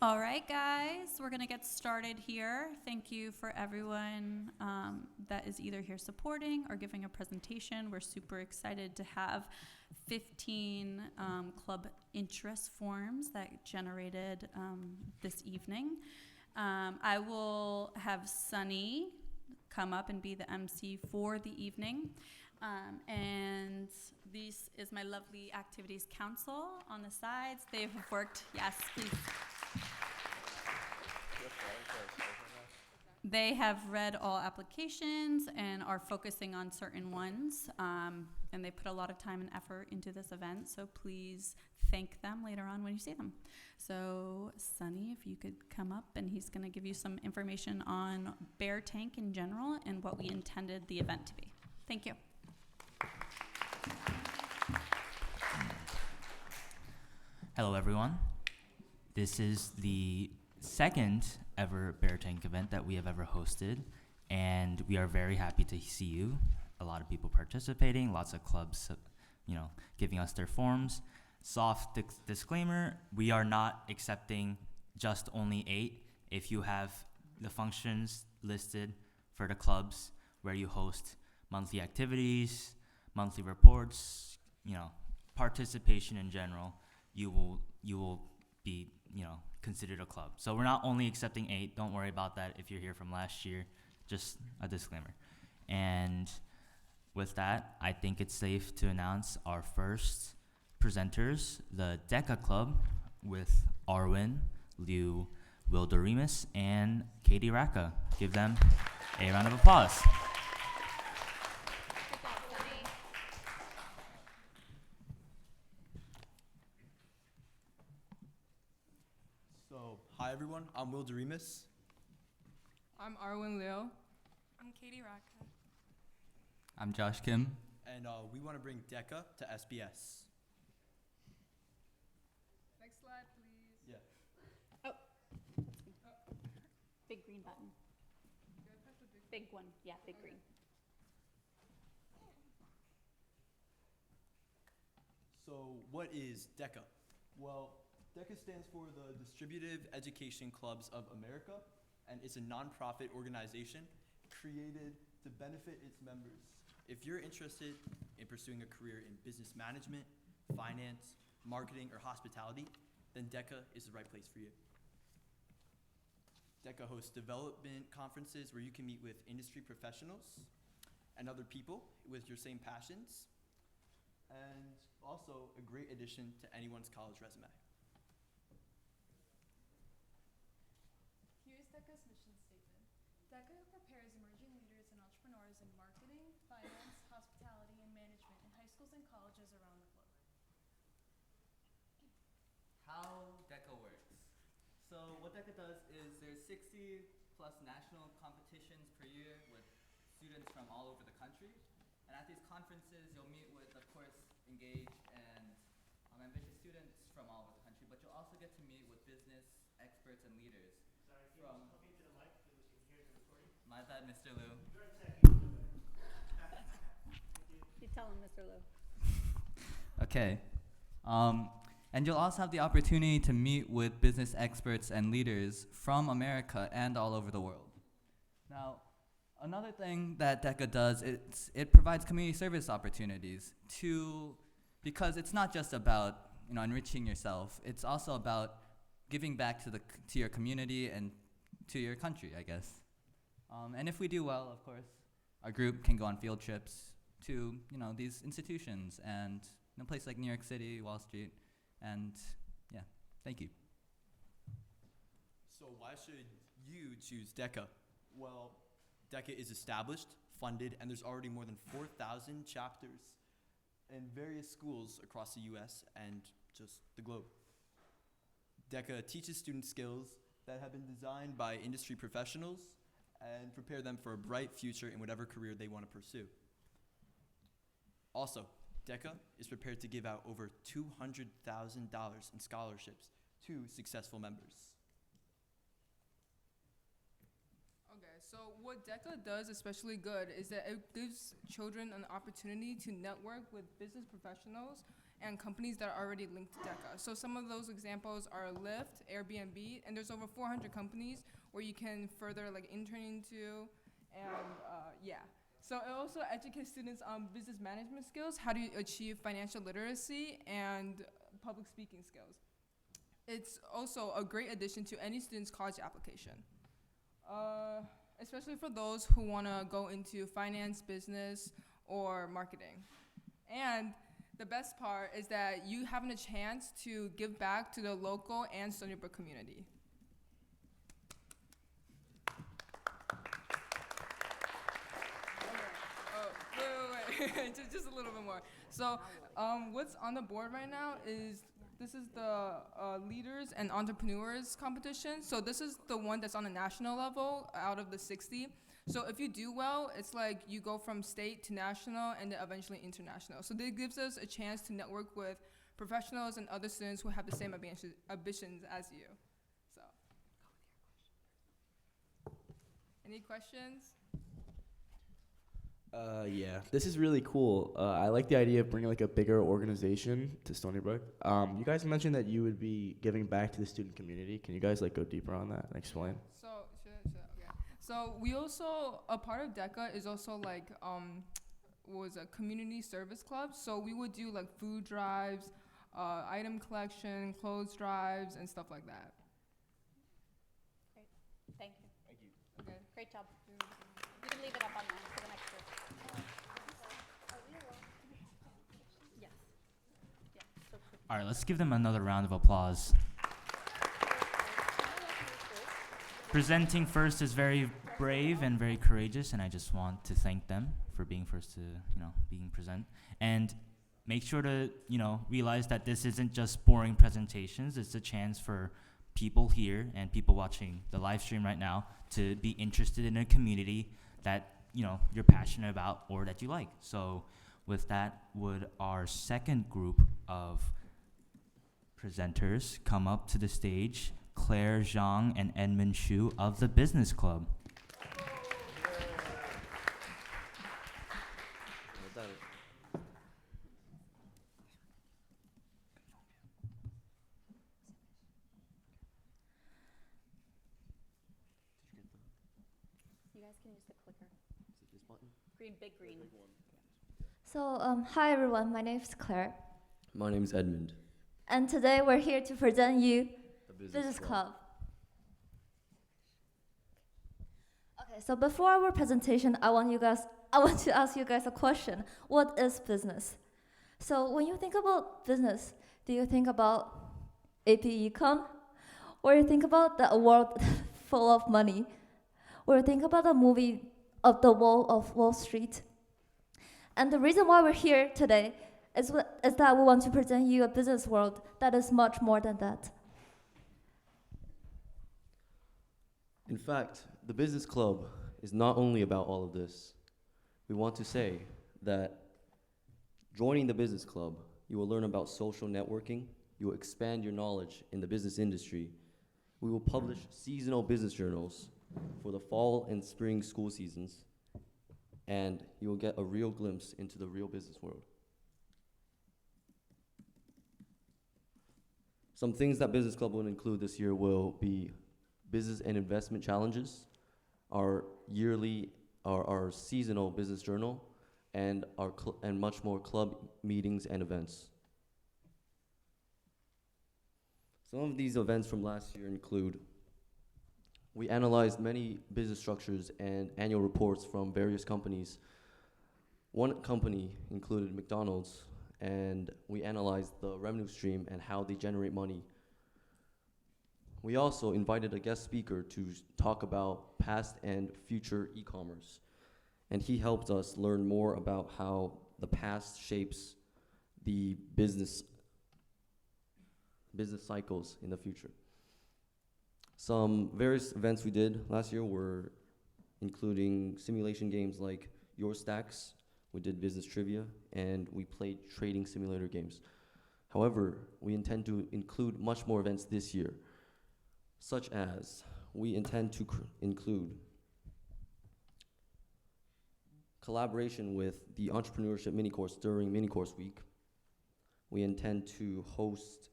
All right, guys, we're going to get started here. Thank you for everyone that is either here supporting or giving a presentation. We're super excited to have 15 club interest forms that generated this evening. I will have Sunny come up and be the MC for the evening. And this is my lovely activities council on the sides. They have worked, yes, please. They have read all applications and are focusing on certain ones, and they put a lot of time and effort into this event, so please thank them later on when you see them. So, Sunny, if you could come up, and he's going to give you some information on Bear Tank in general and what we intended the event to be. Thank you. Hello, everyone. This is the second ever Bear Tank event that we have ever hosted, and we are very happy to see you. A lot of people participating, lots of clubs, giving us their forms. Soft disclaimer, we are not accepting just only 8. If you have the functions listed for the clubs where you host monthly activities, monthly reports, participation in general, you will be, considered a club. So we're not only accepting 8. Don't worry about that if you're here from last year. Just a disclaimer. And with that, I think it's safe to announce our first presenters, the DECA Club, with Arwin, Liu, Wilderemus, and Katie Racca. Give them a round of applause. Hi everyone, I'm Wilderemus. I'm Arwin Liu. I'm Katie Racca. I'm Josh Kim. And we want to bring DECA to SBS. Next slide, please. Yeah. Oh. Big green button. Big one. Yeah, big Okay. green. So what is DECA? Well, DECA stands for the Distributive Education Clubs of America, and it's a nonprofit organization created to benefit its members. If you're interested in pursuing a career in business management, finance, marketing, or hospitality, then DECA is the right place for you. DECA hosts development conferences where you can meet with industry professionals and other people with your same passions, and also a great addition to anyone's college resume. Here's DECA's mission statement. DECA prepares emerging leaders and entrepreneurs in marketing, finance, hospitality, and management in high schools and colleges around the globe. How DECA works. So what DECA does is there's 60 plus national competitions per year with students from all over the country. And at these conferences, you'll meet with, of course, engaged and ambitious students from all over the country, but you'll also get to meet with business experts and leaders. Sorry, can you talk into the mic so we can hear the recording? My bad, Mr. Liu. You're technical. Thank you. You tell him, Mr. Liu. Okay. And you'll also have the opportunity to meet with business experts and leaders from America and all over the world. Now, another thing that DECA does is it provides community service opportunities because it's not just about enriching yourself. It's also about giving back to your community and to your country, I guess. And if we do well, of course, our group can go on field trips to these institutions and places like New York City, Wall Street, and yeah, thank you. So why should you choose DECA? Well, DECA is established, funded, and there's already more than 4,000 chapters in various schools across the US and just the globe. DECA teaches students skills that have been designed by industry professionals and prepare them for a bright future in whatever career they want to pursue. Also, DECA is prepared to give out over $200,000 in scholarships to successful members. Okay, so what DECA does especially good is that it gives children an opportunity to network with business professionals and companies that are already linked to DECA. So some of those examples are Lyft, Airbnb, and there's over 400 companies where you can further like intern into, and yeah. So it also educates students on business management skills, how to achieve financial literacy, and public speaking skills. It's also a great addition to any student's college application, especially for those who want to go into finance, business, or marketing. And the best part is that you having a chance to give back to the local and Stony Brook community. Wait. just a little bit more. So what's on the board right now is this is the leaders and entrepreneurs competition. So this is the one that's on a national level out of the 60. So if you do well, it's like you go from state to national and then eventually international. So this gives us a chance to network with professionals and other students who have the same ambitions as you. So, any questions? Yeah, this is really cool. I like the idea of bringing like a bigger organization to Stony Brook. You guys mentioned that you would be giving back to the student community. Can you guys like go deeper on that and explain? Okay. So we also, a part of DECA is also like, was a community service club. So we would do like food drives, item collection, clothes drives, and stuff like that. Great. Thank you. Thank you. Okay. Great job. You can leave it up on there for the next group. Yes. Yeah. So quick. All right, let's give them another round of applause. Presenting first is very brave and very courageous, and I just want to thank them for being first to, being present. And make sure to, realize that this isn't just boring presentations. It's a chance for people here and people watching the live stream right now to be interested in a community that, you're passionate about or that you like. So with that, would our second group of presenters come up to the stage? Claire Zhang and Edmund Shu of the Business Club. You guys can use the clicker. Green, big green. So, hi everyone, my name is Claire. My name is Edmund. And today we're here to present you The Business Club. Okay, so before our presentation, I want to ask you guys a question. What is business? So when you think about business, do you think about AP Econ? Or you think about the world full of money? Or you think about the movie of the Wall of Wall Street? And the reason why we're here today is that we want to present you a business world that is much more than that. In fact, the Business Club is not only about all of this. We want to say that joining the Business Club, you will learn about social networking, you will expand your knowledge in the business industry, we will publish seasonal business journals for the fall and spring school seasons, and you will get a real glimpse into the real business world. Some things that Business Club will include this year will be business and investment challenges, our seasonal business journal, and and much more club meetings and events. Some of these events from last year include: we analyzed many business structures and annual reports from various companies. One company included McDonald's, and we analyzed the revenue stream and how they generate money. We also invited a guest speaker to talk about past and future e-commerce, and he helped us learn more about how the past shapes the business cycles in the future. Some various events we did last year were including simulation games like Your Stacks, we did business trivia, and we played trading simulator games. However, we intend to include much more events this year, such as we intend to include collaboration with the entrepreneurship mini course during mini course week. we intend to host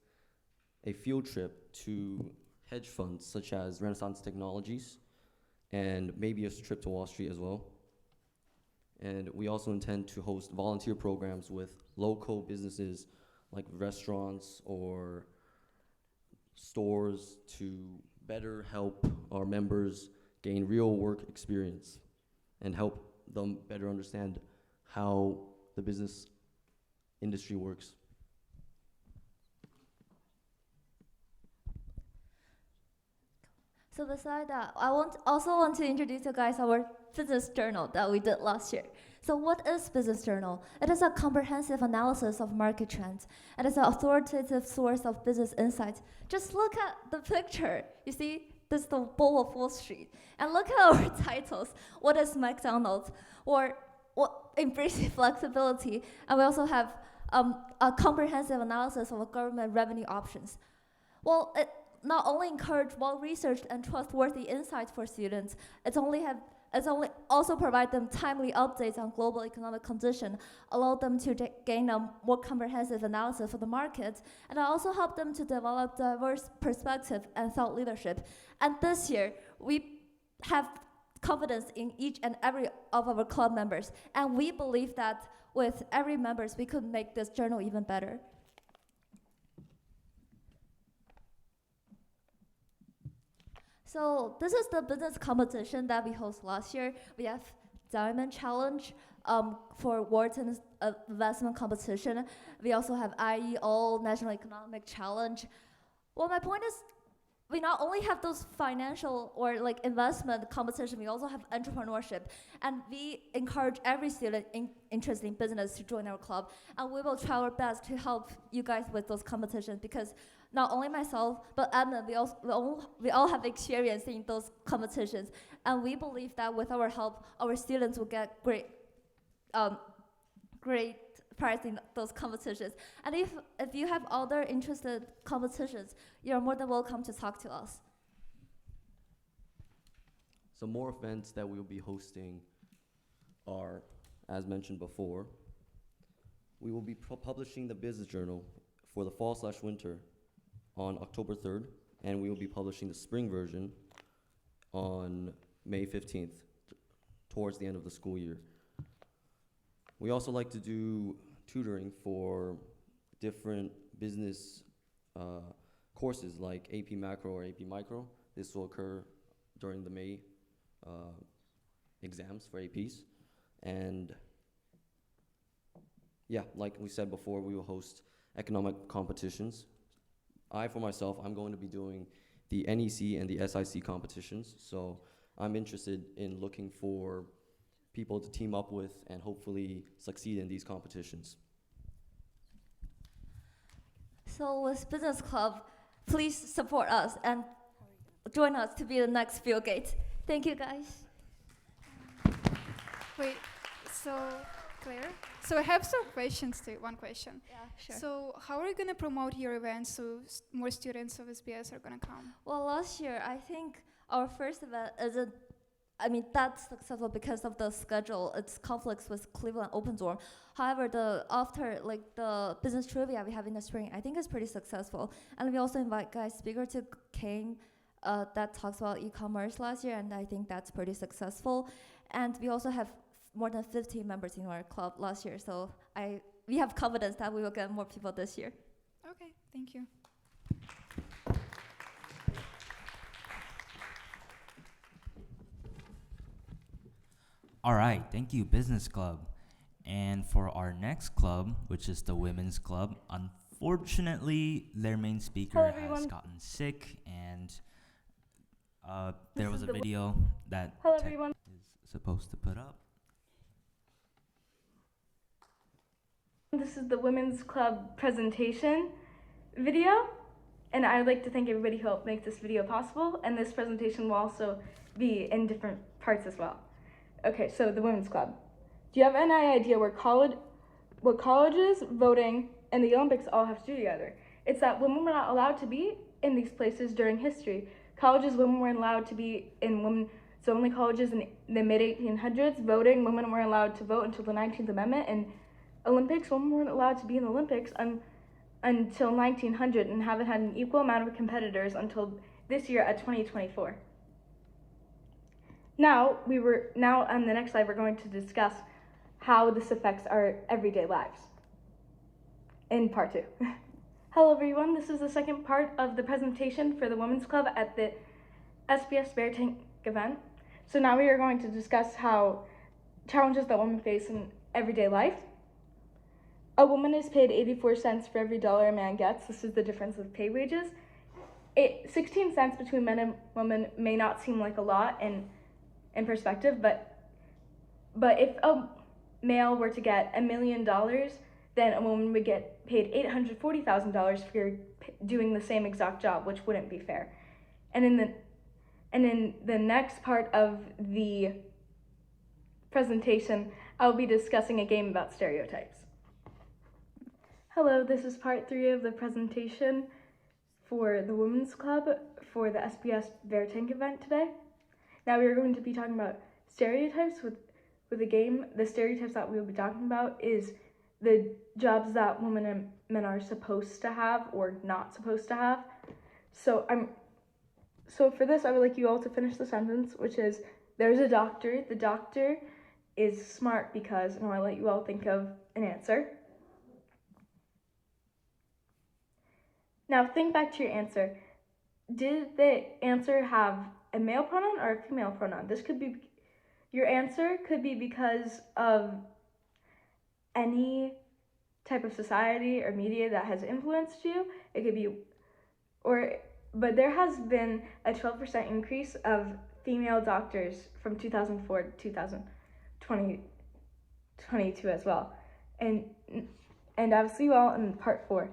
a field trip to hedge funds such as Renaissance Technologies and maybe a trip to Wall Street as well. And we also intend to host volunteer programs with local businesses like restaurants or stores to better help our members gain real work experience and help them better understand how the business industry works. So beside that, I also want to introduce you guys our business journal that we did last year. So what is business journal? It is a comprehensive analysis of market trends. It is an authoritative source of business insights. Just look at the picture. You see, this is the Bull of Wall Street. And look at our titles. What is McDonald's? Or what embracing flexibility. And we also have a comprehensive analysis of government revenue options. Well, it not only encourage well-researched and trustworthy insights for students, it's only also provide them timely updates on global economic condition, allow them to gain a more comprehensive analysis of the markets, and also help them to develop diverse perspective and thought leadership. And this year, we have confidence in each and every of our club members, and we believe that with every members, we could make this journal even better. So this is the business competition that we host last year. We have Diamond Challenge for Wharton's investment competition. We also have IEO National Economic Challenge. Well, my point is, we not only have those financial or like investment competition, we also have entrepreneurship. And we encourage every student interested in business to join our club. And we will try our best to help you guys with those competitions, because not only myself, but Edna, we all have experience in those competitions. And we believe that with our help, our students will get great prize in those competitions. And if you have other interested competitions, you're more than welcome to talk to us. Some more events that we'll be hosting are, as mentioned before, we will be publishing the business journal for the fall/winter on October 3rd, and we will be publishing the spring version on May 15th, towards the end of the school year. We also like to do tutoring for different business courses like AP Macro or AP Micro. This will occur during the May exams for APs. And yeah, like we said before, we will host economic competitions. For myself, I'm going to be doing the NEC and the SIC competitions. So I'm interested in looking for people to team up with and hopefully succeed in these competitions. So with Business Club, please support us and join us to be the next Bill Gates. Thank you, guys. Wait, so Claire? So I have some questions too, one question. Yeah, sure. So how are you going to promote your events so more students of SBS are going to come? Well, last year, I think our first event isn't, that's successful because of the schedule. It's conflicts with Cleveland Open Door. However, the business trivia we have in the spring, I think is pretty successful. And we also invite guest speaker to came that talks about e-commerce last year, and I think that's pretty successful. And we also have more than 15 members in our club last year, so we have confidence that we will get more people this year. Okay, thank you. All right, thank you, Business Club. And for our next club, which is the Women's Club, unfortunately, their main speaker has gotten sick, and there was a video that Tech is supposed to put up. This is the Women's Club presentation video, and I'd like to thank everybody who helped make this video possible, and this presentation will also be in different parts as well. Okay, so the Women's Club. Do you have any idea what colleges, voting, and the Olympics all have to do together? It's that women were not allowed to be in these places during history. Colleges, women weren't allowed to be in women's only colleges in the mid-1800s. Voting, women weren't allowed to vote until the 19th Amendment, and Olympics, women weren't allowed to be in the Olympics until 1900 and haven't had an equal amount of competitors until this year at 2024. Now on the next slide, we're going to discuss how this affects our everyday lives in part 2. Hello everyone, this is the second part of the presentation for the Women's Club at the SBS Bear Tank event. So now we are going to discuss how challenges that women face in everyday life. A woman is paid 84 cents for every dollar a man gets. This is the difference of pay wages. 16 cents between men and women may not seem like a lot in perspective, but if a male were to get $1 million, then a woman would get paid $840,000 for doing the same exact job, which wouldn't be fair. And in the next part of the presentation, I'll be discussing a game about stereotypes. Hello, this is part 3 of the presentation for the Women's Club for the SBS Bear Tank event today. Now we are going to be talking about stereotypes with the game. The stereotypes that we will be talking about is the jobs that women and men are supposed to have or not supposed to have. So for this, I would like you all to finish the sentence, which is, there's a doctor. The doctor is smart because, and I'll let you all think of an answer. Now think back to your answer. Did the answer have a male pronoun or a female pronoun? Your answer could be because of any type of society or media that has influenced you. It could be, but there has been a 12% increase of female doctors from 2004 to 2022 as well. And I'll see you all in part 4.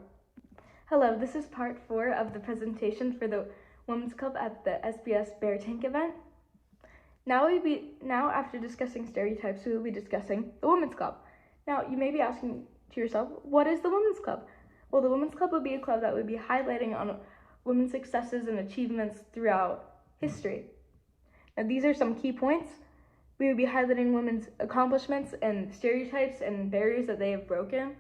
Hello, this is part 4 of the presentation for the Women's Club at the SBS Bear Tank event. Now after discussing stereotypes, we will be discussing the Women's Club. Now you may be asking to yourself, what is the Women's Club? Well, the Women's Club would be a club that would be highlighting on women's successes and achievements throughout history. Now these are some key points. We would be highlighting women's accomplishments and stereotypes and barriers that they have broken,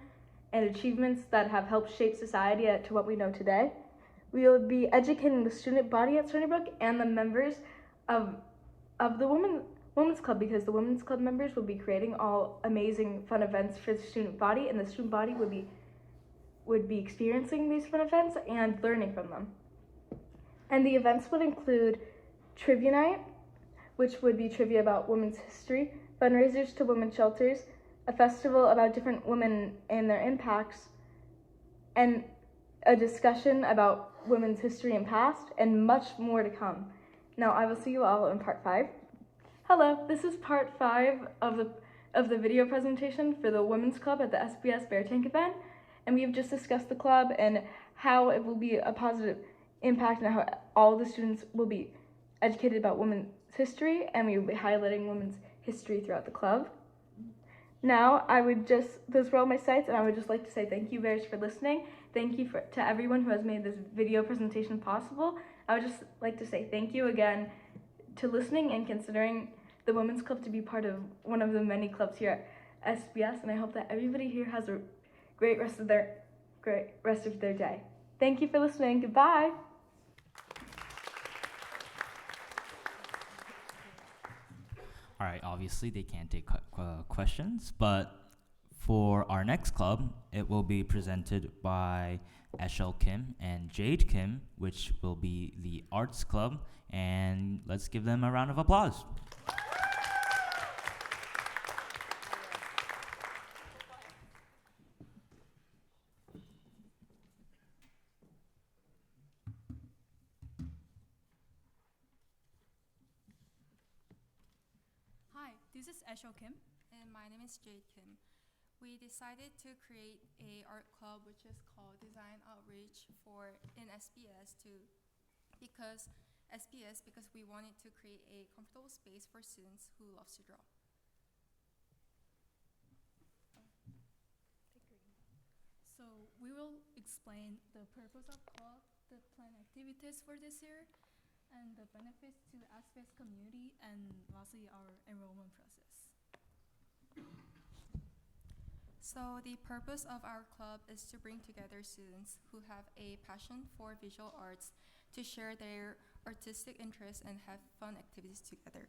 and achievements that have helped shape society to what we know today. We will be educating the student body at Stony Brook and the members of the Women's Club, because the Women's Club members will be creating all amazing fun events for the student body, and the student body would be experiencing these fun events and learning from them. And the events would include trivia night, which would be trivia about women's history, fundraisers to women's shelters, a festival about different women and their impacts, and a discussion about women's history and past, and much more to come. Now I will see you all in part 5. Hello, this is part 5 of the video presentation for the Women's Club at the SBS Bear Tank event, and we have just discussed the club and how it will be a positive impact and how all the students will be educated about women's history, and we will be highlighting women's history throughout the club. Now, those were all my sites, and I would just like to say thank you, Bears, for listening. Thank you to everyone who has made this video presentation possible. I would just like to say thank you again to listening and considering the Women's Club to be part of one of the many clubs here at SBS, and I hope that everybody here has a great rest of their day. Thank you for listening. Goodbye. All right, obviously they can't take questions, but for our next club, it will be presented by Eshel Kim and Jade Kim, which will be the Arts Club, and let's give them a round of applause. Hi, this is Eshel Kim. And my name is Jade Kim. We decided to create a art club which is called Design Outreach in SBS because we wanted to create a comfortable space for students who love to draw. So we will explain the purpose of club, the planned activities for this year, and the benefits to the SBS community, and lastly our enrollment process. So the purpose of our club is to bring together students who have a passion for visual arts to share their artistic interests and have fun activities together.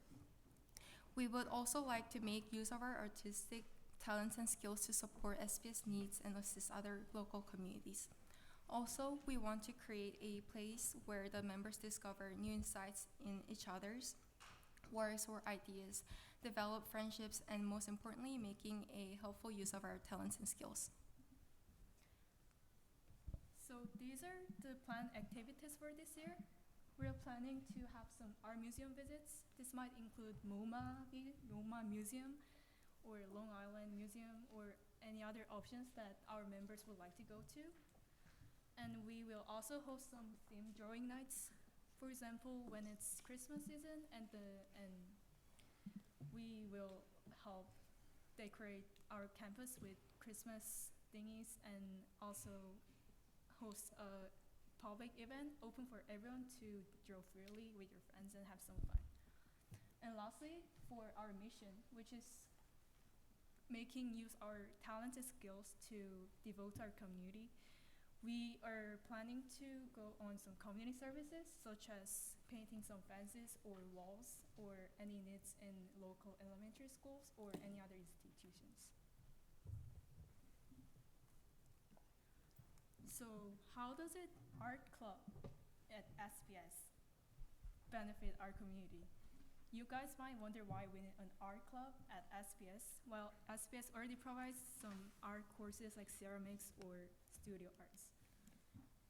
We would also like to make use of our artistic talents and skills to support SPS needs and assist other local communities. Also, we want to create a place where the members discover new insights in each other's works or ideas, develop friendships, and most importantly, making a helpful use of our talents and skills. So these are the planned activities for this year. We're planning to have some art museum visits. This might include MoMA Museum, or Long Island Museum, or any other options that our members would like to go to. And we will also host some themed drawing nights. For example, when it's Christmas season, and we will help decorate our campus with Christmas thingies, and also host a public event open for everyone to draw freely with your friends and have some fun. And lastly, for our mission, which is making use our talents and skills to devote our community, we are planning to go on some community services, such as painting some fences or walls, or any needs in local elementary schools or any other institutions. So how does it art club at SPS benefit our community? You guys might wonder why we need an art club at SPS. Well, SPS already provides some art courses like ceramics or studio arts.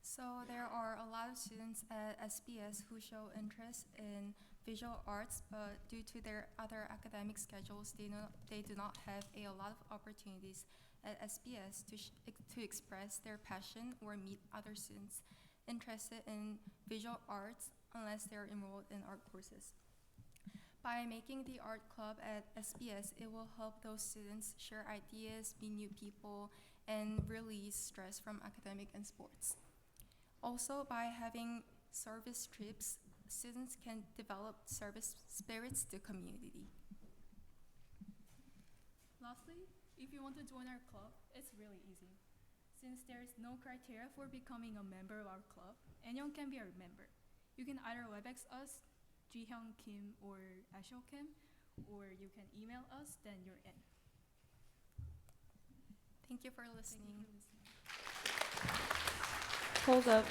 So there are a lot of students at SPS who show interest in visual arts, but due to their other academic schedules, they do not have a lot of opportunities at SPS to express their passion or meet other students interested in visual arts unless they're enrolled in art courses. By making the art club at SPS, it will help those students share ideas, meet new people, and release stress from academic and sports. Also, by having service trips, students can develop service spirits to community. Lastly, if you want to join our club, it's really easy. Since there is no criteria for becoming a member of our club, anyone can be a member. You can either WebEx us, Jihyung Kim or Ashok Kim, or you can email us, then you're in. Thank you for listening. Hold up.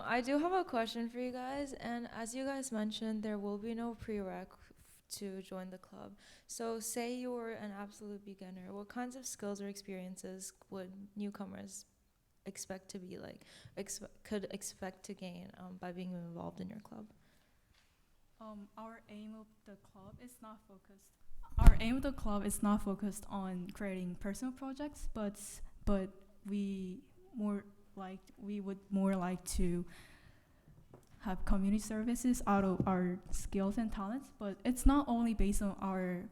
I do have a question for you guys, and as you guys mentioned, there will be no prereq to join the club. So say you were an absolute beginner, what kinds of skills or experiences would newcomers expect to be like, could expect to gain by being involved in your club? Our aim of the club is not focused. Our aim of the club is not focused on creating personal projects, but we would more like to have community services out of our skills and talents. But it's not only based on our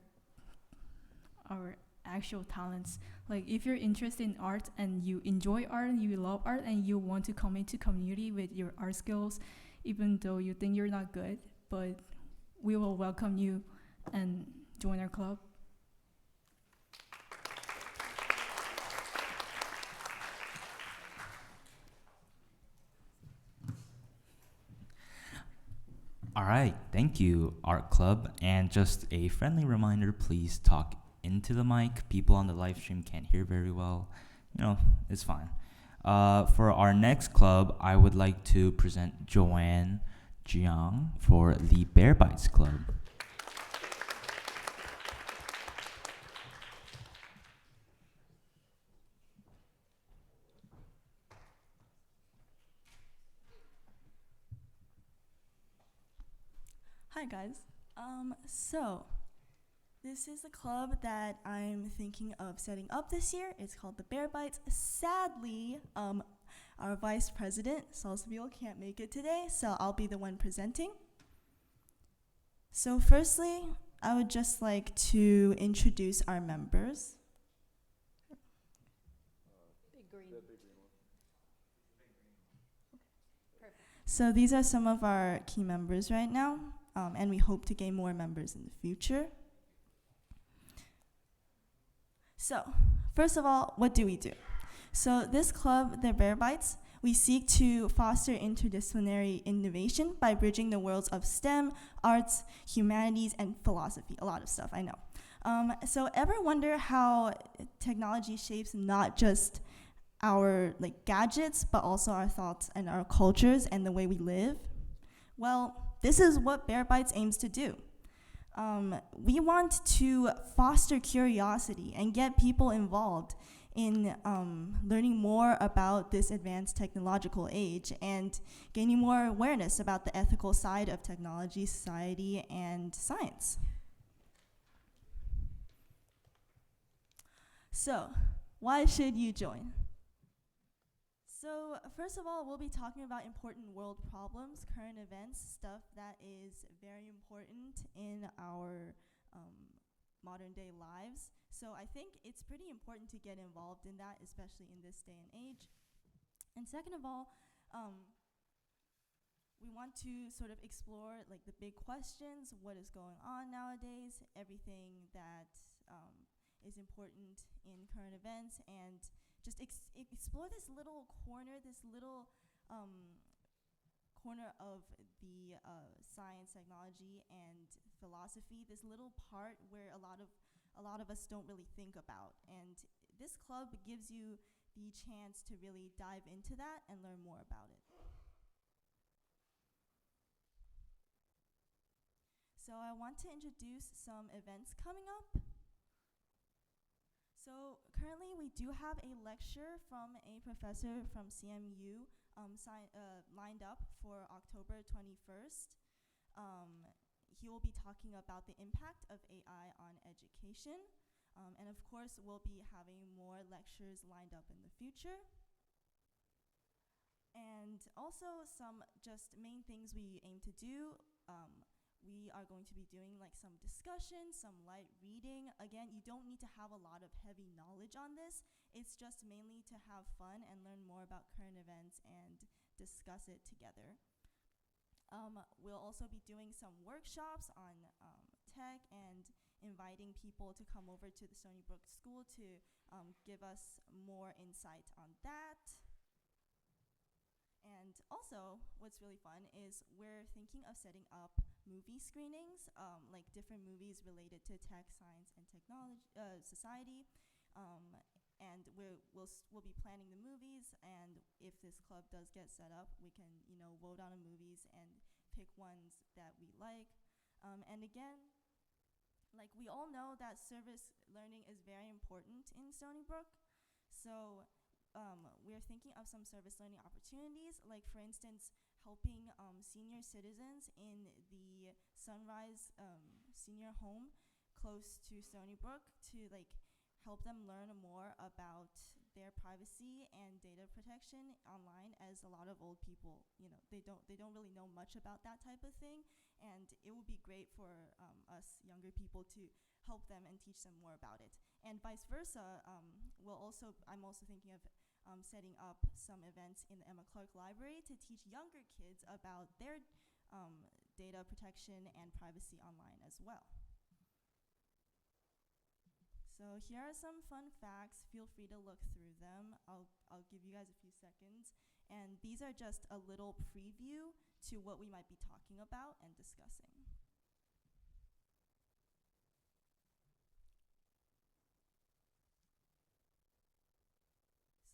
actual talents. Like if you're interested in art and you enjoy art and you love art and you want to come into community with your art skills, even though you think you're not good, but we will welcome you and join our club. All right, thank you, Art Club. And just a friendly reminder, please talk into the mic. People on the live stream can't hear very well. You know, it's fine. For our next club, I would like to present Joanne Jiang for the Bear Bites Club. Hi guys. So this is a club that I'm thinking of setting up this year. It's called the Bear Bites. Sadly, our vice president, Salsabiel, can't make it today, so I'll be the one presenting. So firstly, I would just like to introduce our members. Big green. Perfect. So these are some of our key members right now, and we hope to gain more members in the future. So, first of all, what do we do? So this club, the Bear Bites, we seek to foster interdisciplinary innovation by bridging the worlds of STEM, arts, humanities, and philosophy. A lot of stuff, I know. So ever wonder how technology shapes not just our gadgets, but also our thoughts and our cultures and the way we live? Well, this is what Bear Bites aims to do. We want to foster curiosity and get people involved in learning more about this advanced technological age and gaining more awareness about the ethical side of technology, society, and science. So, why should you join? So, first of all, we'll be talking about important world problems, current events, stuff that is very important in our modern day lives. So I think it's pretty important to get involved in that, especially in this day and age. And second of all, we want to sort of explore the big questions, what is going on nowadays, everything that is important in current events, and just explore this little corner, this little corner of the science, technology, and philosophy, this little part where a lot of us don't really think about. And this club gives you the chance to really dive into that and learn more about it. So I want to introduce some events coming up. So currently we do have a lecture from a professor from CMU lined up for October 21st. He will be talking about the impact of AI on education. And of course, we'll be having more lectures lined up in the future. And also some just main things we aim to do. We are going to be doing some discussion, some light reading. Again, you don't need to have a lot of heavy knowledge on this. It's just mainly to have fun and learn more about current events and discuss it together. We'll also be doing some workshops on tech and inviting people to come over to the Stony Brook School to give us more insight on that. And also, what's really fun is we're thinking of setting up movie screenings, like different movies related to tech, science, and technology, society. And we'll be planning the movies, and if this club does get set up, we can vote on the movies and pick ones that we like. And again, we all know that service learning is very important in Stony Brook. So we're thinking of some service learning opportunities, like for instance, helping senior citizens in the Sunrise senior home close to Stony Brook to help them learn more about their privacy and data protection online, as a lot of old people, they don't really know much about that type of thing, and it would be great for us younger people to help them and teach them more about it. And vice versa, I'm also thinking of setting up some events in the Emma Clark Library to teach younger kids about their data protection and privacy online as well. So here are some fun facts. Feel free to look through them. I'll give you guys a few seconds. And these are just a little preview to what we might be talking about and discussing.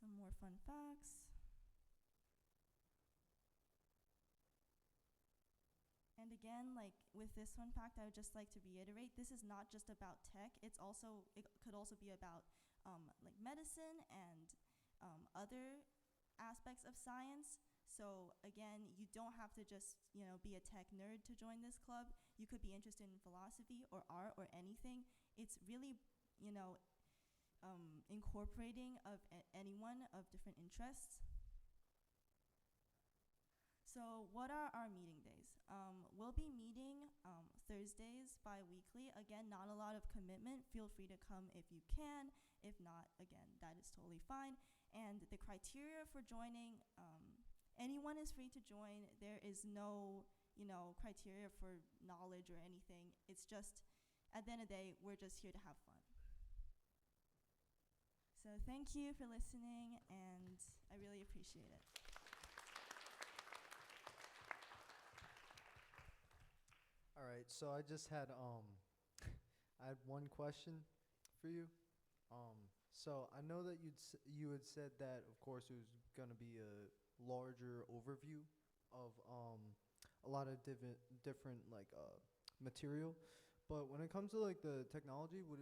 Some more fun facts. And again, with this fun fact, I would just like to reiterate, this is not just about tech. It could also be about medicine and other aspects of science. So again, you don't have to just be a tech nerd to join this club. You could be interested in philosophy or art or anything. It's really incorporating of anyone of different interests. So what are our meeting days? We'll be meeting Thursdays bi-weekly. Again, not a lot of commitment. Feel free to come if you can. If not, again, that is totally fine. And the criteria for joining, anyone is free to join. There is no, criteria for knowledge or anything. It's just, at the end of the day, we're just here to have fun. So thank you for listening, and I really appreciate it. All right, so I just had I had one question for you. So I know that you had said that of course it was gonna be a larger overview of a lot of different like material, but when it comes to like the technology, would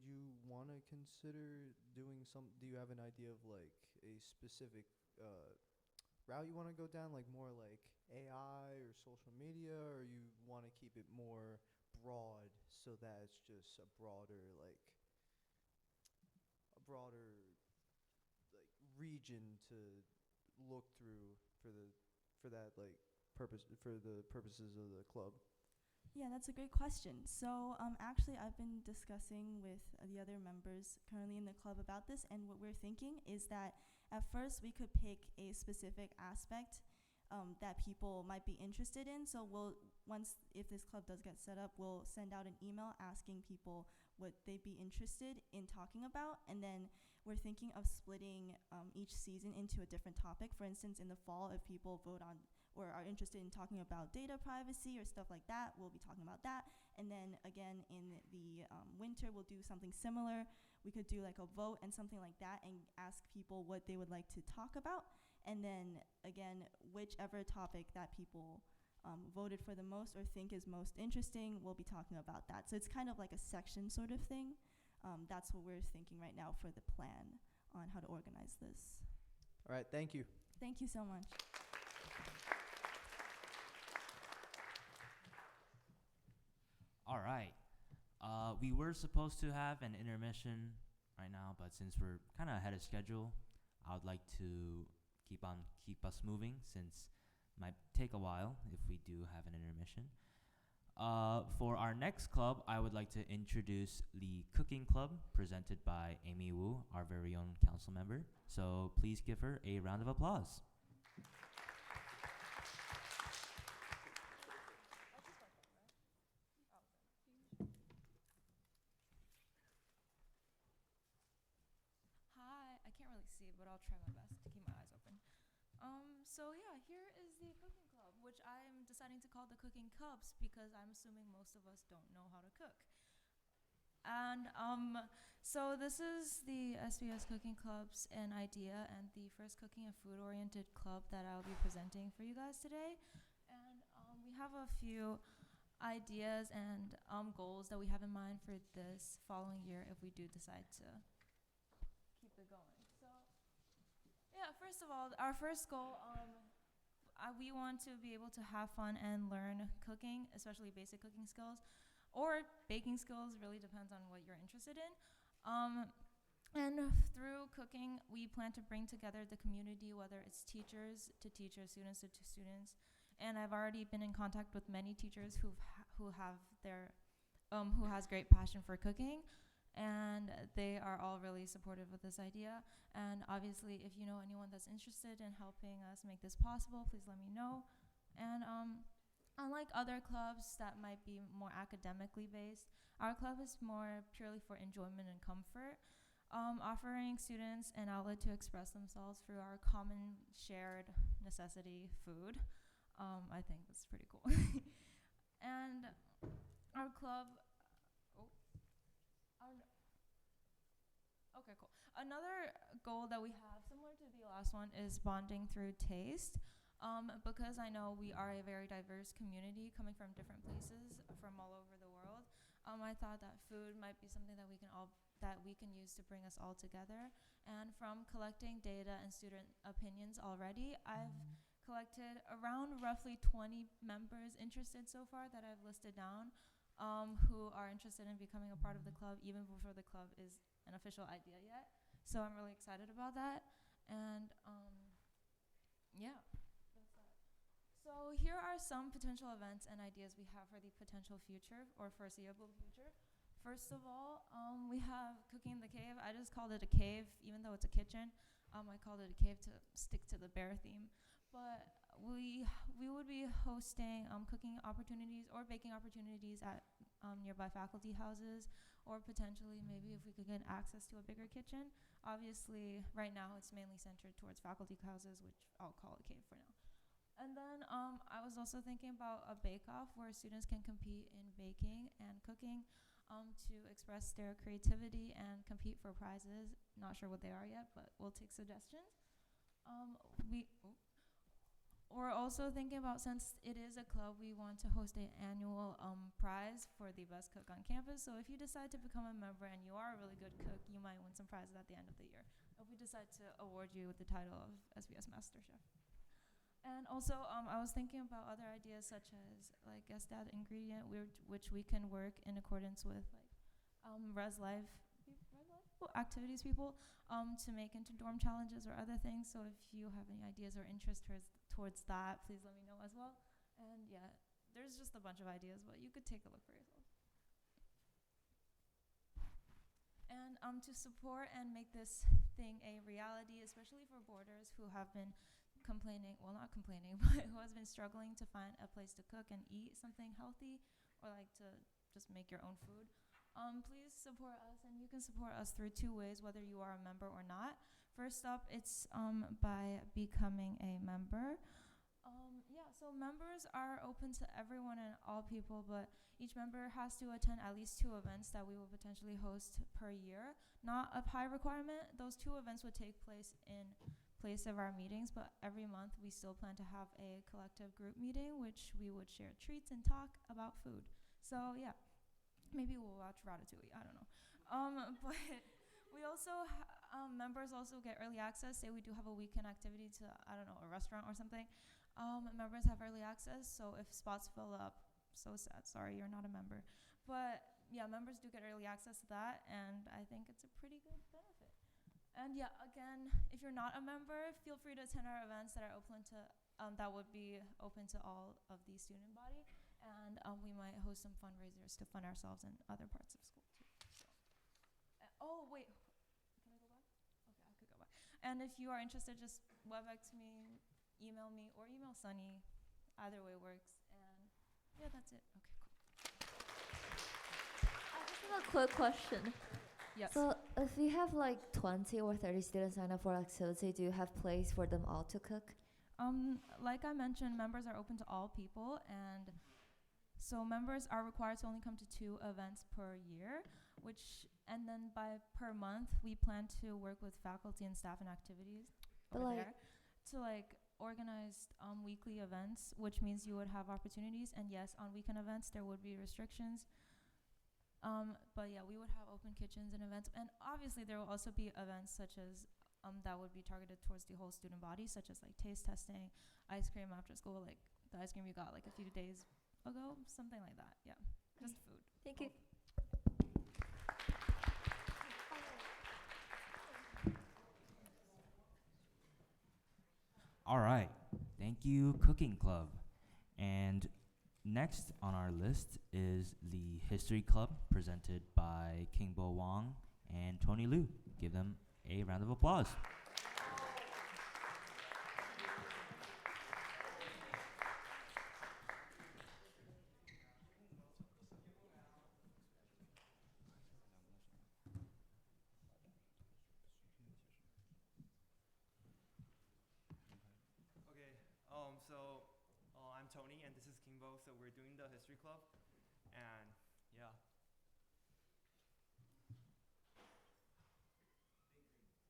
you want to consider doing do you have an idea of like a specific route you want to go down, like more like AI or social media, or you want to keep it more broad so that it's just a broader like region to look through for that like purpose for the purposes of the club? Yeah, that's a great question. So actually, I've been discussing with the other members currently in the club about this, and what we're thinking is that at first we could pick a specific aspect that people might be interested in. So if this club does get set up, we'll send out an email asking people what they'd be interested in talking about, and then we're thinking of splitting each season into a different topic. For instance, in the fall, if people vote on or are interested in talking about data privacy or stuff like that, we'll be talking about that. And then again, in the winter, we'll do something similar. We could do like a vote and something like that and ask people what they would like to talk about. And then again, whichever topic that people voted for the most or think is most interesting, we'll be talking about that. So it's kind of like a section sort of thing. That's what we're thinking right now for the plan on how to organize this. All right, thank you. Thank you so much. All right. We were supposed to have an intermission right now, but since we're kind of ahead of schedule, I would like to keep us moving, since it might take a while if we do have an intermission. For our next club, I would like to introduce the Cooking Club, presented by Amy Wu, our very own council member. So please give her a round of applause. Hi, I can't really see, but I'll try my best to keep my eyes open. So yeah, here is the cooking club, which I'm deciding to call the Cooking Cubs because I'm assuming most of us don't know how to cook. And so this is the SBS Cooking Club's an idea and the first cooking and food-oriented club that I'll be presenting for you guys today. And we have a few ideas and goals that we have in mind for this following year if we do decide to keep it going. So yeah, first of all, our first goal, we want to be able to have fun and learn cooking, especially basic cooking skills, or baking skills, really depends on what you're interested in. And through cooking, we plan to bring together the community, whether it's teachers to teachers, students to students. And I've already been in contact with many teachers who has great passion for cooking, and they are all really supportive of this idea. And obviously, if you know anyone that's interested in helping us make this possible, please let me know. And unlike other clubs that might be more academically based, our club is more purely for enjoyment and comfort, offering students an outlet to express themselves through our common shared necessity, food. I think that's pretty cool. And our club, okay, cool. Another goal that we have, similar to the last one, is bonding through taste. Because I know we are a very diverse community coming from different places from all over the world, I thought that food might be something that we can use to bring us all together. And from collecting data and student opinions already, I've collected around roughly 20 members interested so far that I've listed down, who are interested in becoming a part of the club even before the club is an official idea yet. So I'm really excited about that. And yeah. So here are some potential events and ideas we have for the potential future or foreseeable future. First of all, we have Cooking in the Cave. I just called it a cave, even though it's a kitchen. I called it a cave to stick to the bear theme. But we would be hosting cooking opportunities or baking opportunities at nearby faculty houses or potentially maybe if we could get access to a bigger kitchen. Obviously, right now it's mainly centered towards faculty houses, which I'll call a cave for now. And then I was also thinking about a bake-off where students can compete in baking and cooking to express their creativity and compete for prizes. Not sure what they are yet, but we'll take suggestions. We're also thinking about, since it is a club, we want to host an annual prize for the best cook on campus. So if you decide to become a member and you are a really good cook, you might win some prizes at the end of the year, if we decide to award you with the title of SBS Master Chef. And also, I was thinking about other ideas such as like guess that ingredient, which we can work in accordance with like Res Life activities people to make into dorm challenges or other things. So if you have any ideas or interest towards that, please let me know as well. And yeah, there's just a bunch of ideas, but you could take a look for yourself. And to support and make this thing a reality, especially for boarders who have been complaining, well, not complaining, but who has been struggling to find a place to cook and eat something healthy, or like to just make your own food, please support us. And you can support us through two ways, whether you are a member or not. First up, it's by becoming a member. So members are open to everyone and all people, but each member has to attend at least 2 events that we will potentially host per year. Not a high requirement. Those 2 events would take place in place of our meetings, but every month we still plan to have a collective group meeting, which we would share treats and talk about food. So yeah, maybe we'll watch Ratatouille, I don't know. But we also, members also get early access. Say we do have a weekend activity to, I don't know, a restaurant or something. Members have early access, so if spots fill up, so sad, sorry, you're not a member. But yeah, members do get early access to that, and I think it's a pretty good benefit. And yeah, again, if you're not a member, feel free to attend our events that are open to, that would be open to all of the student body. And we might host some fundraisers to fund ourselves in other parts of school too. Oh wait, can I go back? Okay, I could go back. And if you are interested, just WebEx me, email me, or email Sunny. Either way works. And yeah, that's it. Okay, cool. I just have a quick question. Yes. So if you have like 20 or 30 students sign up for activity, do you have place for them all to cook? Like I mentioned, members are open to all people, and so members are required to only come to 2 events per year, and then by per month, we plan to work with faculty and staff and activities over there to like organize weekly events, which means you would have opportunities. And yes, on weekend events, there would be restrictions. But yeah, we would have open kitchens and events. And obviously, there will also be events such as that would be targeted towards the whole student body, such as like taste testing, ice cream after school, like the ice cream you got like a few days ago, something like that. Yeah, just food. Thank you. All right. Thank you, Cooking Club. And next on our list is the History Club, presented by Kingbo Wong and Tony Liu. Give them a round of applause. I'm Tony, and this is Kingbo. So we're doing the History Club, and yeah.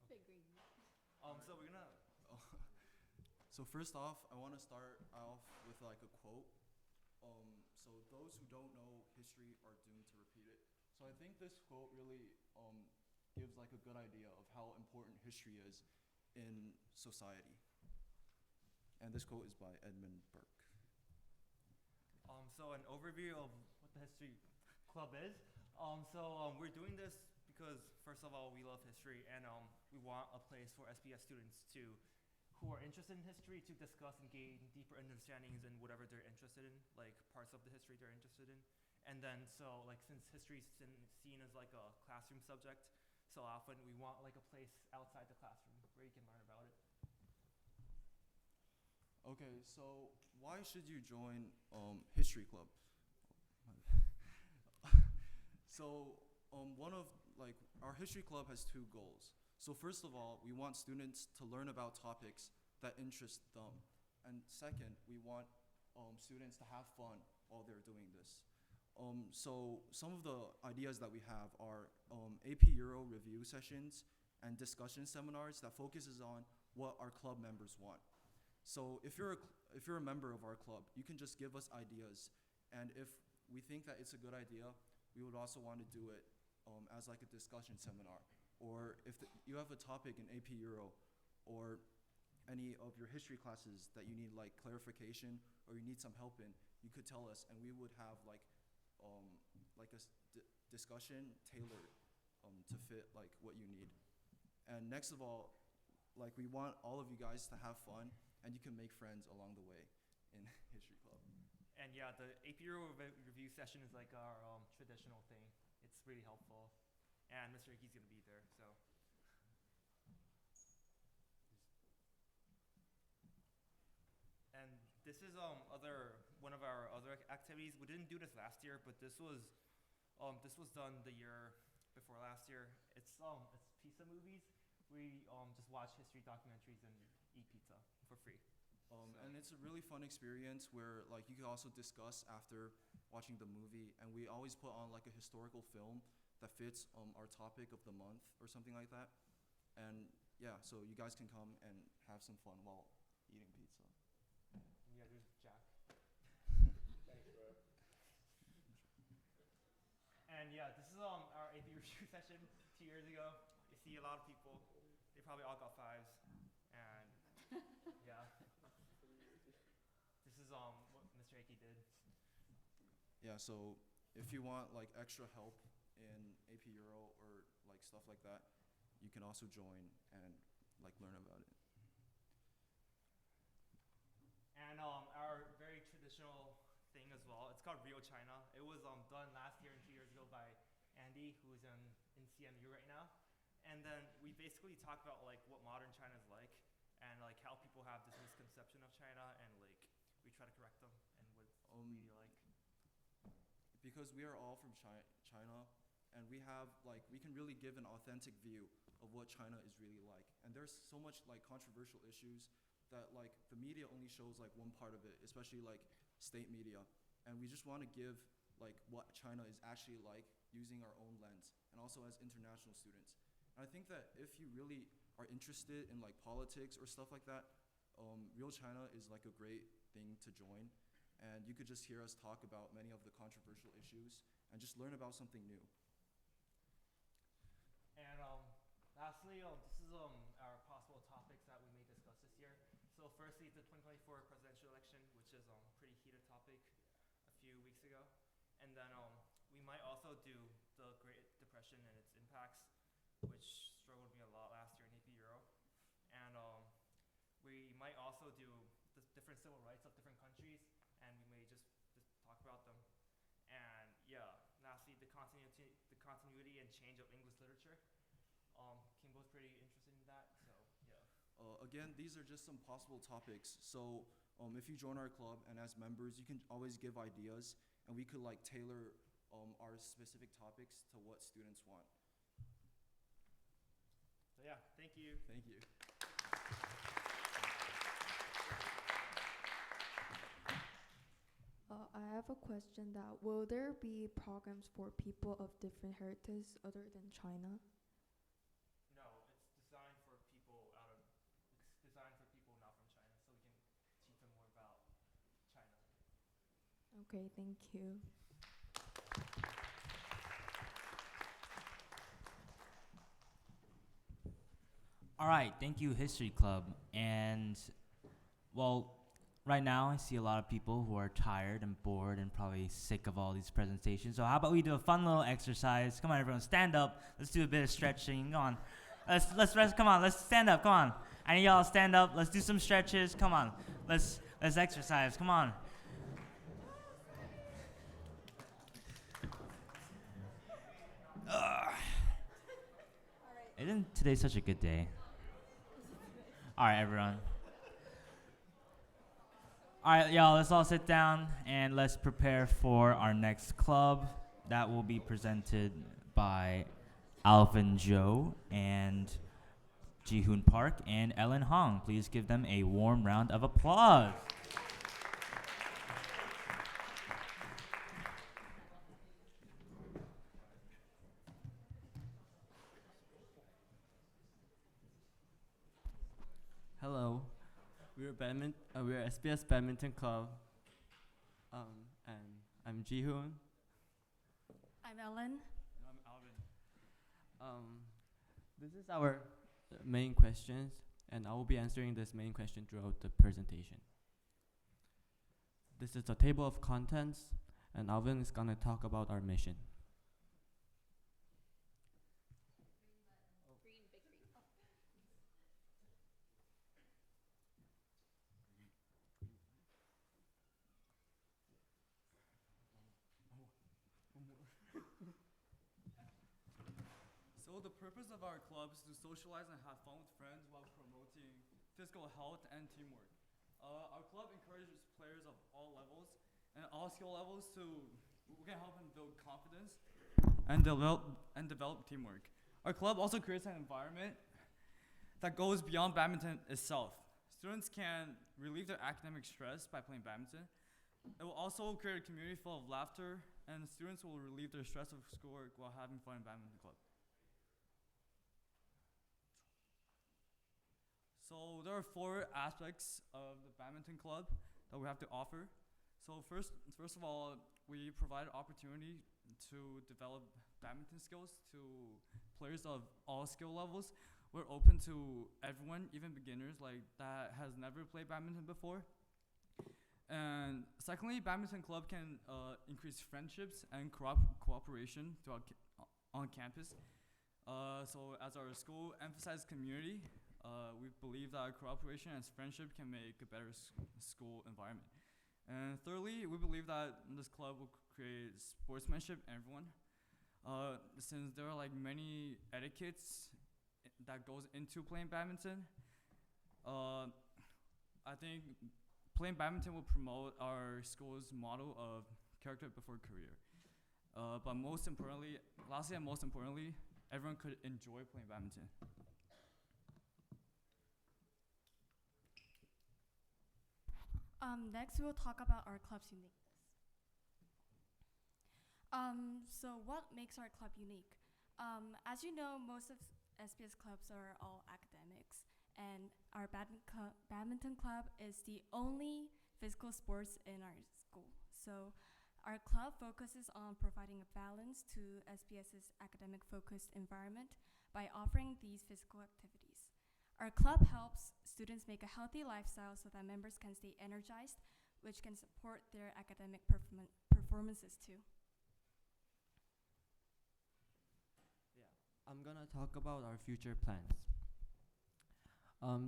Big green. So we're gonna. So first off, I want to start off with like a quote. So those who don't know history are doomed to repeat it. So I think this quote really gives like a good idea of how important history is in society. And this quote is by Edmund Burke. So an overview of what the History Club is. We're doing this because, first of all, we love history, and we want a place for SBS students who are interested in history to discuss and gain deeper understandings in whatever they're interested in, like parts of the history they're interested in. And then, since history is seen as like a classroom subject, so often we want like a place outside the classroom where you can learn about it. Okay, so why should you join History Club? So one of our history club has two goals. So first of all, we want students to learn about topics that interest them, and second, we want students to have fun while they're doing this. So some of the ideas that we have are AP Euro review sessions and discussion seminars that focuses on what our club members want. So if you're a member of our club, you can just give us ideas, and if we think that it's a good idea, we would also want to do it as like a discussion seminar. Or if you have a topic in AP Euro or any of your history classes that you need like clarification or you need some help in, you could tell us, and we would have like a discussion tailored to fit like what you need. And next of all, like we want all of you guys to have fun, and you can make friends along the way in history club. And yeah, the AP Euro review session is like our traditional thing. It's really helpful. And Mr. Icky's going to be there, so. And this is one of our other activities. We didn't do this last year, but this was done the year before last year. It's pizza movies. We just watch history documentaries and eat pizza for free. And it's a really fun experience where like you can also discuss after watching the movie, and we always put on like a historical film that fits our topic of the month or something like that. And yeah, so you guys can come and have some fun while eating pizza. Yeah, there's Jack. Thanks, bro. And yeah, this is our AP review session 2 years ago. You see a lot of people. They probably all got 5s. And yeah. This is what Mr. Aki did. Yeah, so if you want like extra help in AP Euro or like stuff like that, you can also join and like learn about it. And our very traditional thing as well, it's called Real China. It was done last year and 2 years ago by Andy, who's in CMU right now. And then we basically talk about like what modern China is like, and like how people have this misconception of China, and like we try to correct them and what it's really like. Because we are all from China, and we can really give an authentic view of what China is really like. And there's so much like controversial issues that like the media only shows like one part of it, especially like state media. And we just want to give like what China is actually like using our own lens, and also as international students. And I think that if you really are interested in like politics or stuff like that, Real China is like a great thing to join. And you could just hear us talk about many of the controversial issues and just learn about something new. And lastly, this is our possible topics that we may discuss this year. So firstly, the 2024 presidential election, which is a pretty heated topic a few weeks ago. And then we might also do the Great Depression and its impacts, which struggled me a lot last year in AP Euro. And we might also do the different civil rights of different countries, and we may just talk about them. And yeah, lastly, the continuity and change of English literature. Kimbo's pretty interested in that, so yeah. Again, these are just some possible topics. So if you join our club and as members, you can always give ideas, and we could like tailor our specific topics to what students want. So yeah, thank you. Thank you. I have a question that will there be programs for people of different heritage other than China? No, it's designed for people not from China, so we can teach them more about China. Okay, thank you. All right, thank you, History Club. And, well, right now I see a lot of people who are tired and bored and probably sick of all these presentations. So how about we do a fun little exercise? Come on, everyone, stand up. Let's do a bit of stretching. Come on. Let's rest. Come on, let's stand up. Come on. I need y'all to stand up. Let's do some stretches. Come on. Let's exercise. Come on. Isn't today such a good day? All right, everyone. All right, y'all, let's all sit down and let's prepare for our next club that will be presented by Alvin Joe and Jihoon Park and Ellen Hong. Please give them a warm round of applause. Hello, we're SBS Badminton Club, and I'm Jihoon. I'm Ellen. I'm Alvin. This is our main questions, and I will be answering this main question throughout the presentation. This is the table of contents, and Alvin is gonna talk about our mission. So the purpose of our club is to socialize and have fun with friends while promoting physical health and teamwork. Our club encourages players of all levels and all skill levels we can help them build confidence and develop teamwork. Our club also creates an environment that goes beyond badminton itself. Students can relieve their academic stress by playing badminton. It will also create a community full of laughter, and students will relieve their stress of schoolwork while having fun in badminton club. So there are 4 aspects of the badminton club that we have to offer. So first of all, we provide opportunity to develop badminton skills to players of all skill levels. We're open to everyone, even beginners like that has never played badminton before. And secondly, badminton club can increase friendships and cooperation on campus. So as our school emphasizes community, we believe that cooperation and friendship can make a better school environment. And thirdly, we believe that this club will create sportsmanship in everyone. Since there are like many etiquettes that goes into playing badminton, I think playing badminton will promote our school's motto of character before career. But lastly and most importantly, everyone could enjoy playing badminton. Next, we'll talk about our club's uniqueness. So what makes our club unique? As you know, most of SBS clubs are all academics, and our badminton club is the only physical sports in our school. So our club focuses on providing a balance to SBS's academic-focused environment by offering these physical activities. Our club helps students make a healthy lifestyle so that members can stay energized, which can support their academic performances too. Yeah, I'm gonna talk about our future plans.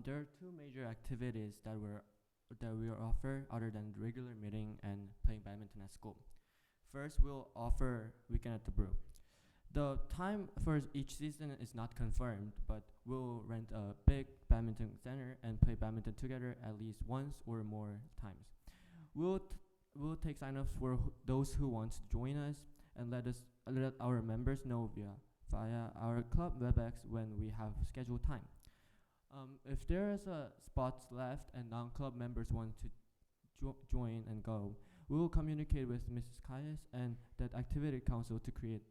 There are 2 major activities that we offer other than regular meeting and playing badminton at school. First, we'll offer Weekend at the Brook. The time for each season is not confirmed, but we'll rent a big badminton center and play badminton together at least once or more times. We'll take sign-ups for those who want to join us and let our members know via our club WebEx when we have scheduled time. If there is a spots left and non-club members want to join and go, we will communicate with Mrs. Kayas and that activity council to create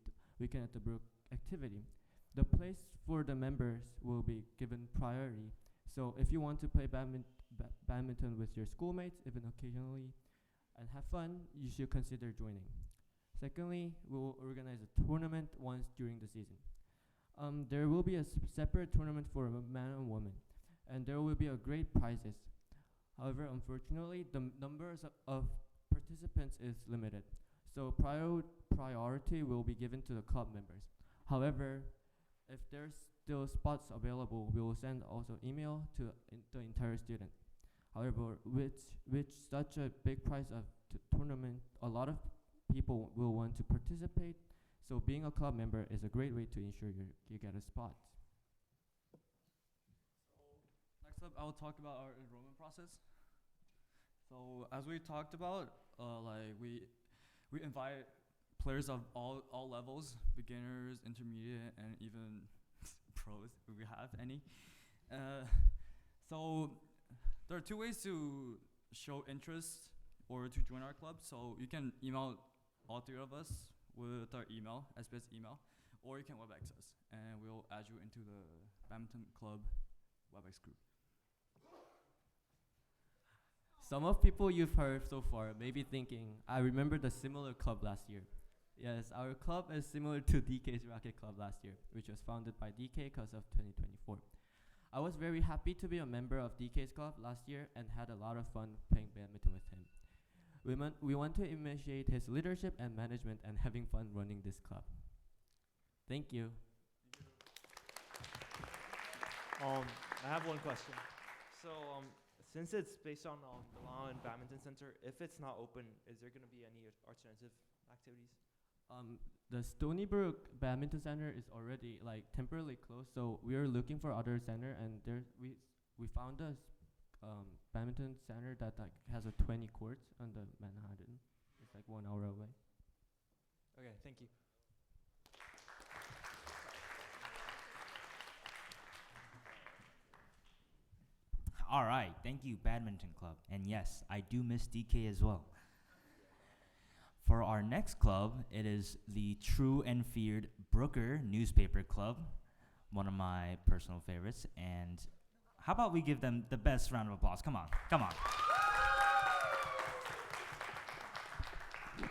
Weekend at the Brook activity. The place for the members will be given priority. So if you want to play badminton with your schoolmates, even occasionally, and have fun, you should consider joining. Secondly, we will organize a tournament once during the season. There will be a separate tournament for man and woman, and there will be a great prizes. However, unfortunately, the numbers of participants is limited, so priority will be given to the club members. However, if there's still spots available, we will send also email to the entire student. However, with such a big prize of tournament, a lot of people will want to participate. So being a club member is a great way to ensure you get a spot. Next up, I will talk about our enrollment process. So as we talked about, we invite players of all levels, beginners, intermediate, and even pros, if we have any. So there are 2 ways to show interest or to join our club. So you can email all 3 of us with our email, SBS email, or you can WebEx us, and we'll add you into the badminton club WebEx group. Some of people you've heard so far may be thinking, I remember the similar club last year. Yes, our club is similar to DK's Racket Club last year, which was founded by DK because of 2024. I was very happy to be a member of DK's club last year and had a lot of fun playing badminton with him. We want to initiate his leadership and management and having fun running this club. Thank you. I have one question. So, since it's based on the Law and Badminton Center, if it's not open, is there going to be any alternative activities? The Stony Brook Badminton Center is already like temporarily closed, so we are looking for other center, and we found a badminton center that like has a 20 courts on the Manhattan. It's like 1 hour away. Okay, thank you. All right, thank you, Badminton Club. And yes, I do miss DK as well. For our next club, it is the True and Feared Brooker Newspaper Club, one of my personal favorites. And how about we give them the best round of applause? Come on, come on. You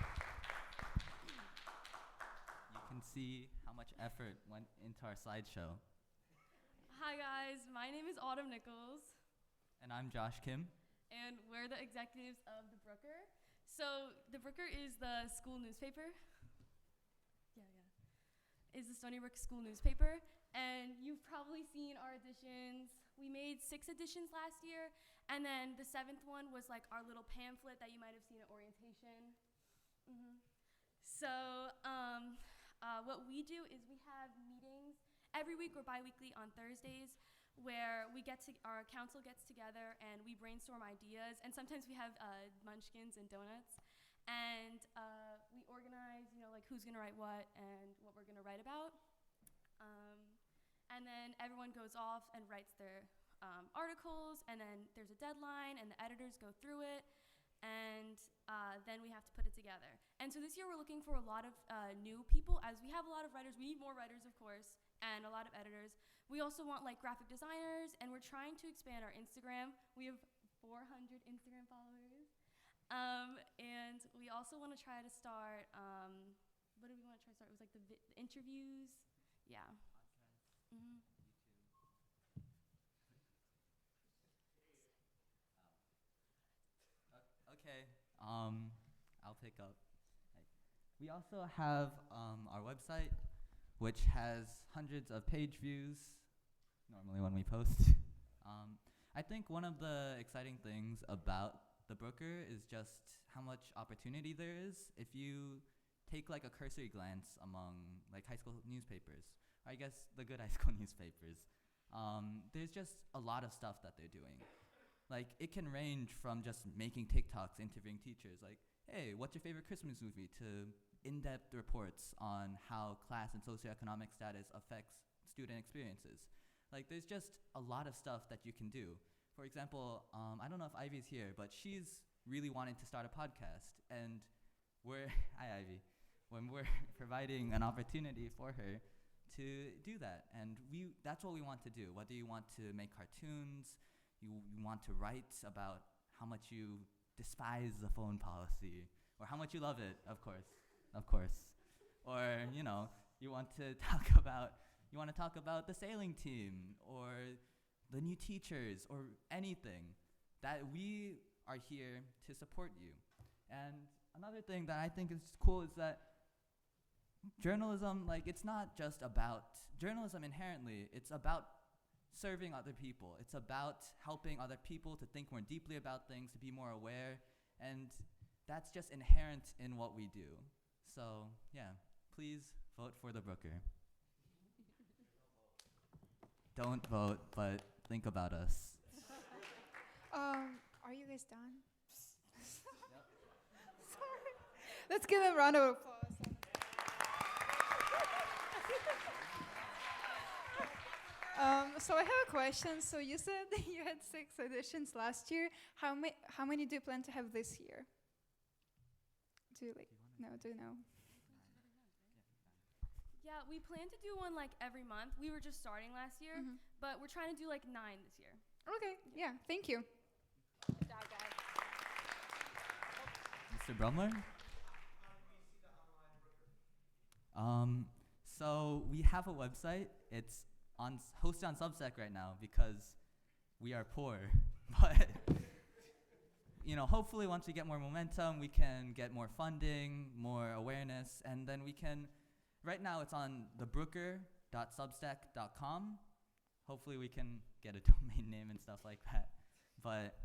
can see how much effort went into our slideshow. Hi guys, my name is Autumn Nichols. And I'm Josh Kim. And we're the executives of the Brooker. So the Brooker is the school newspaper. Is the Stony Brook school newspaper. And you've probably seen our editions. We made 6 editions last year. And then the 7th one was like our little pamphlet that you might have seen at orientation. So what we do is we have meetings every week or bi-weekly on Thursdays, where our council gets together and we brainstorm ideas, and sometimes we have munchkins and donuts, and we organize, like who's gonna write what and what we're gonna write about, and then everyone goes off and writes their articles, and then there's a deadline, and the editors go through it, and then we have to put it together. And so this year we're looking for a lot of new people, as we have a lot of writers. We need more writers, of course, and a lot of editors. We also want like graphic designers, and we're trying to expand our Instagram. We have 400 Instagram followers. And we also want to try to start, what do we want to try to start? It was like the interviews. Yeah. Okay, I'll pick up. We also have our website, which has hundreds of page views, normally when we post. I think one of the exciting things about the Brooker is just how much opportunity there is if you take like a cursory glance among like high school newspapers, or I guess the good high school newspapers. There's just a lot of stuff that they're doing. Like, it can range from just making TikToks, interviewing teachers, like, hey, what's your favorite Christmas movie, to in-depth reports on how class and socioeconomic status affects student experiences. Like, there's just a lot of stuff that you can do. For example, I don't know if Ivy's here, but she's really wanting to start a podcast, and hi Ivy, when we're providing an opportunity for her to do that. And that's what we want to do. Whether you want to make cartoons, you want to write about how much you despise the phone policy, or how much you love it, of course. Or, you want to talk about the sailing team, or the new teachers, or anything, that we are here to support you. And another thing that I think is cool is that journalism, it's not just about journalism inherently, it's about serving other people. It's about helping other people to think more deeply about things, to be more aware, and that's just inherent in what we do. So, yeah, please vote for the Brooker. Don't vote, but think about us. Are you guys done? Sorry. Let's give a round of applause. So I have a question. So you said you had 6 editions last year. How many do you plan to have this year? Do you know? Yeah, we plan to do one like every month. We were just starting last year, but we're trying to do like 9 this year. Okay, yeah, thank you. Good job, guys. Mr. Brumler? So we have a website. It's hosted on Substack right now because we are poor. But hopefully once we get more momentum, we can get more funding, more awareness, and then we can. Right now it's on thebrooker.substack.com. Hopefully we can get a domain name and stuff like that. But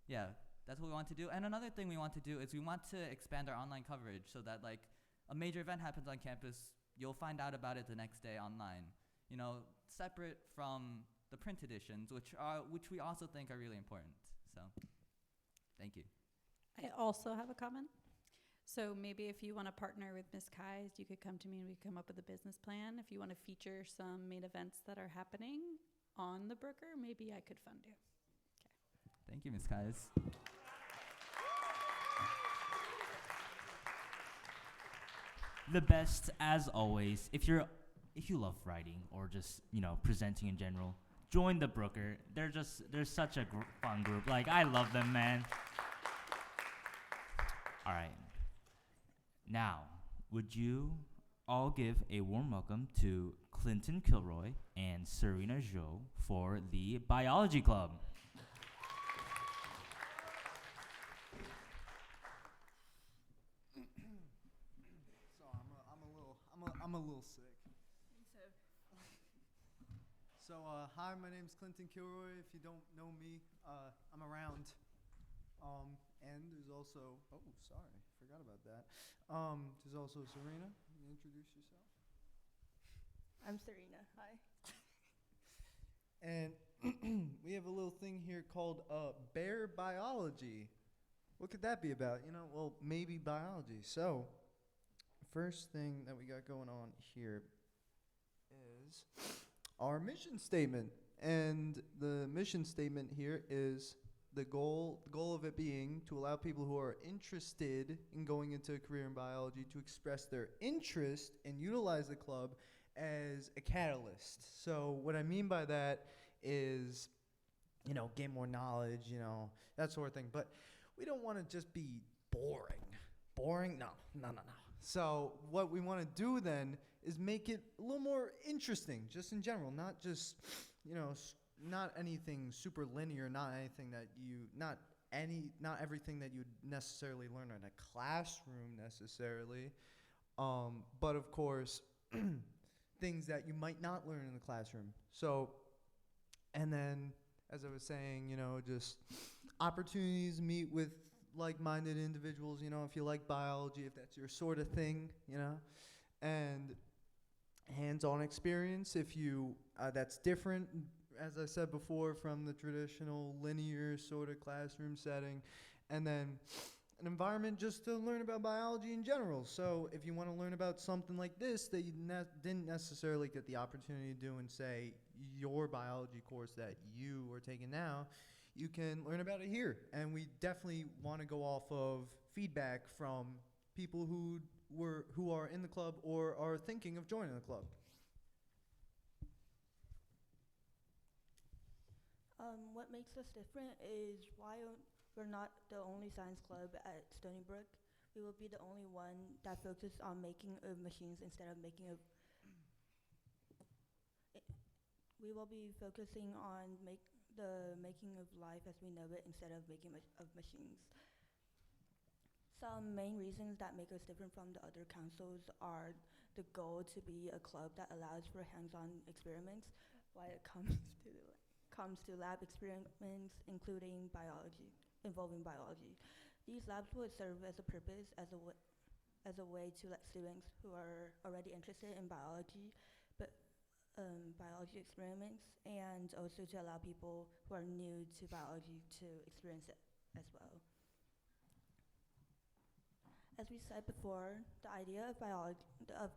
yeah, that's what we want to do. And another thing we want to do is we want to expand our online coverage so that like a major event happens on campus, you'll find out about it the next day online. Separate from the print editions, which we also think are really important. So, thank you. I also have a comment. So maybe if you want to partner with Ms. Kais, you could come to me and we come up with a business plan. If you want to feature some main events that are happening on the Brooker, maybe I could fund you. Okay. Thank you, Ms. Kais. The best, as always, if you love writing or just presenting in general, join the Brooker. They're such a fun group. Like, I love them, man. All right. Now, would you all give a warm welcome to Clinton Kilroy and Serena Zhou for the Biology Club? So I'm a little sick. So hi, my name's Clinton Kilroy. If you don't know me, I'm around. And there's also forgot about that. There's also Serena. Can you introduce yourself? I'm Serena. Hi. And we have a little thing here called bear biology. What could that be about? Well, maybe biology. So, first thing that we got going on here is our mission statement. And the mission statement here is the goal of it being to allow people who are interested in going into a career in biology to express their interest and utilize the club as a catalyst. So what I mean by that is, gain more knowledge, that sort of thing. But we don't want to just be boring. Boring? No. So what we want to do then is make it a little more interesting, just in general, not just, not anything super linear, not everything that you'd necessarily learn in a classroom necessarily, but of course, things that you might not learn in the classroom. So, and then, as I was saying, just opportunities to meet with like-minded individuals, if you like biology, if that's your sort of thing, and hands-on experience if you, that's different, as I said before, from the traditional linear sort of classroom setting, and then an environment just to learn about biology in general. So if you want to learn about something like this that you didn't necessarily get the opportunity to do in, say, your biology course that you are taking now, you can learn about it here. And we definitely want to go off of feedback from people who are in the club or are thinking of joining the club. What makes us different is why we're not the only science club at Stony Brook. We will be the only one that focuses on making of machines instead of making of. We will be focusing on the making of life as we know it instead of making of machines. Some main reasons that make us different from the other councils are the goal to be a club that allows for hands-on experiments when it comes to lab experiments involving biology. These labs would serve as a purpose as a way to let students who are already interested in biology experiments, and also to allow people who are new to biology to experience it as well. As we said before, the idea of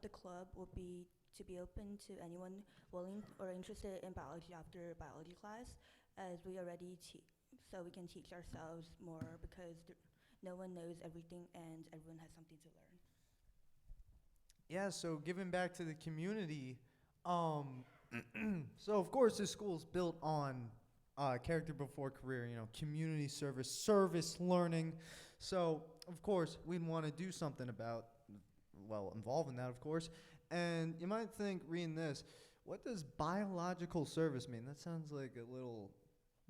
the club will be to be open to anyone willing or interested in biology after biology class, as we already so we can teach ourselves more because no one knows everything and everyone has something to learn. Yeah, so giving back to the community, so of course this school is built on character before career, community service, service learning. So of course we'd want to do something about, involving that, of course. And you might think, reading this, what does biological service mean? That sounds like a little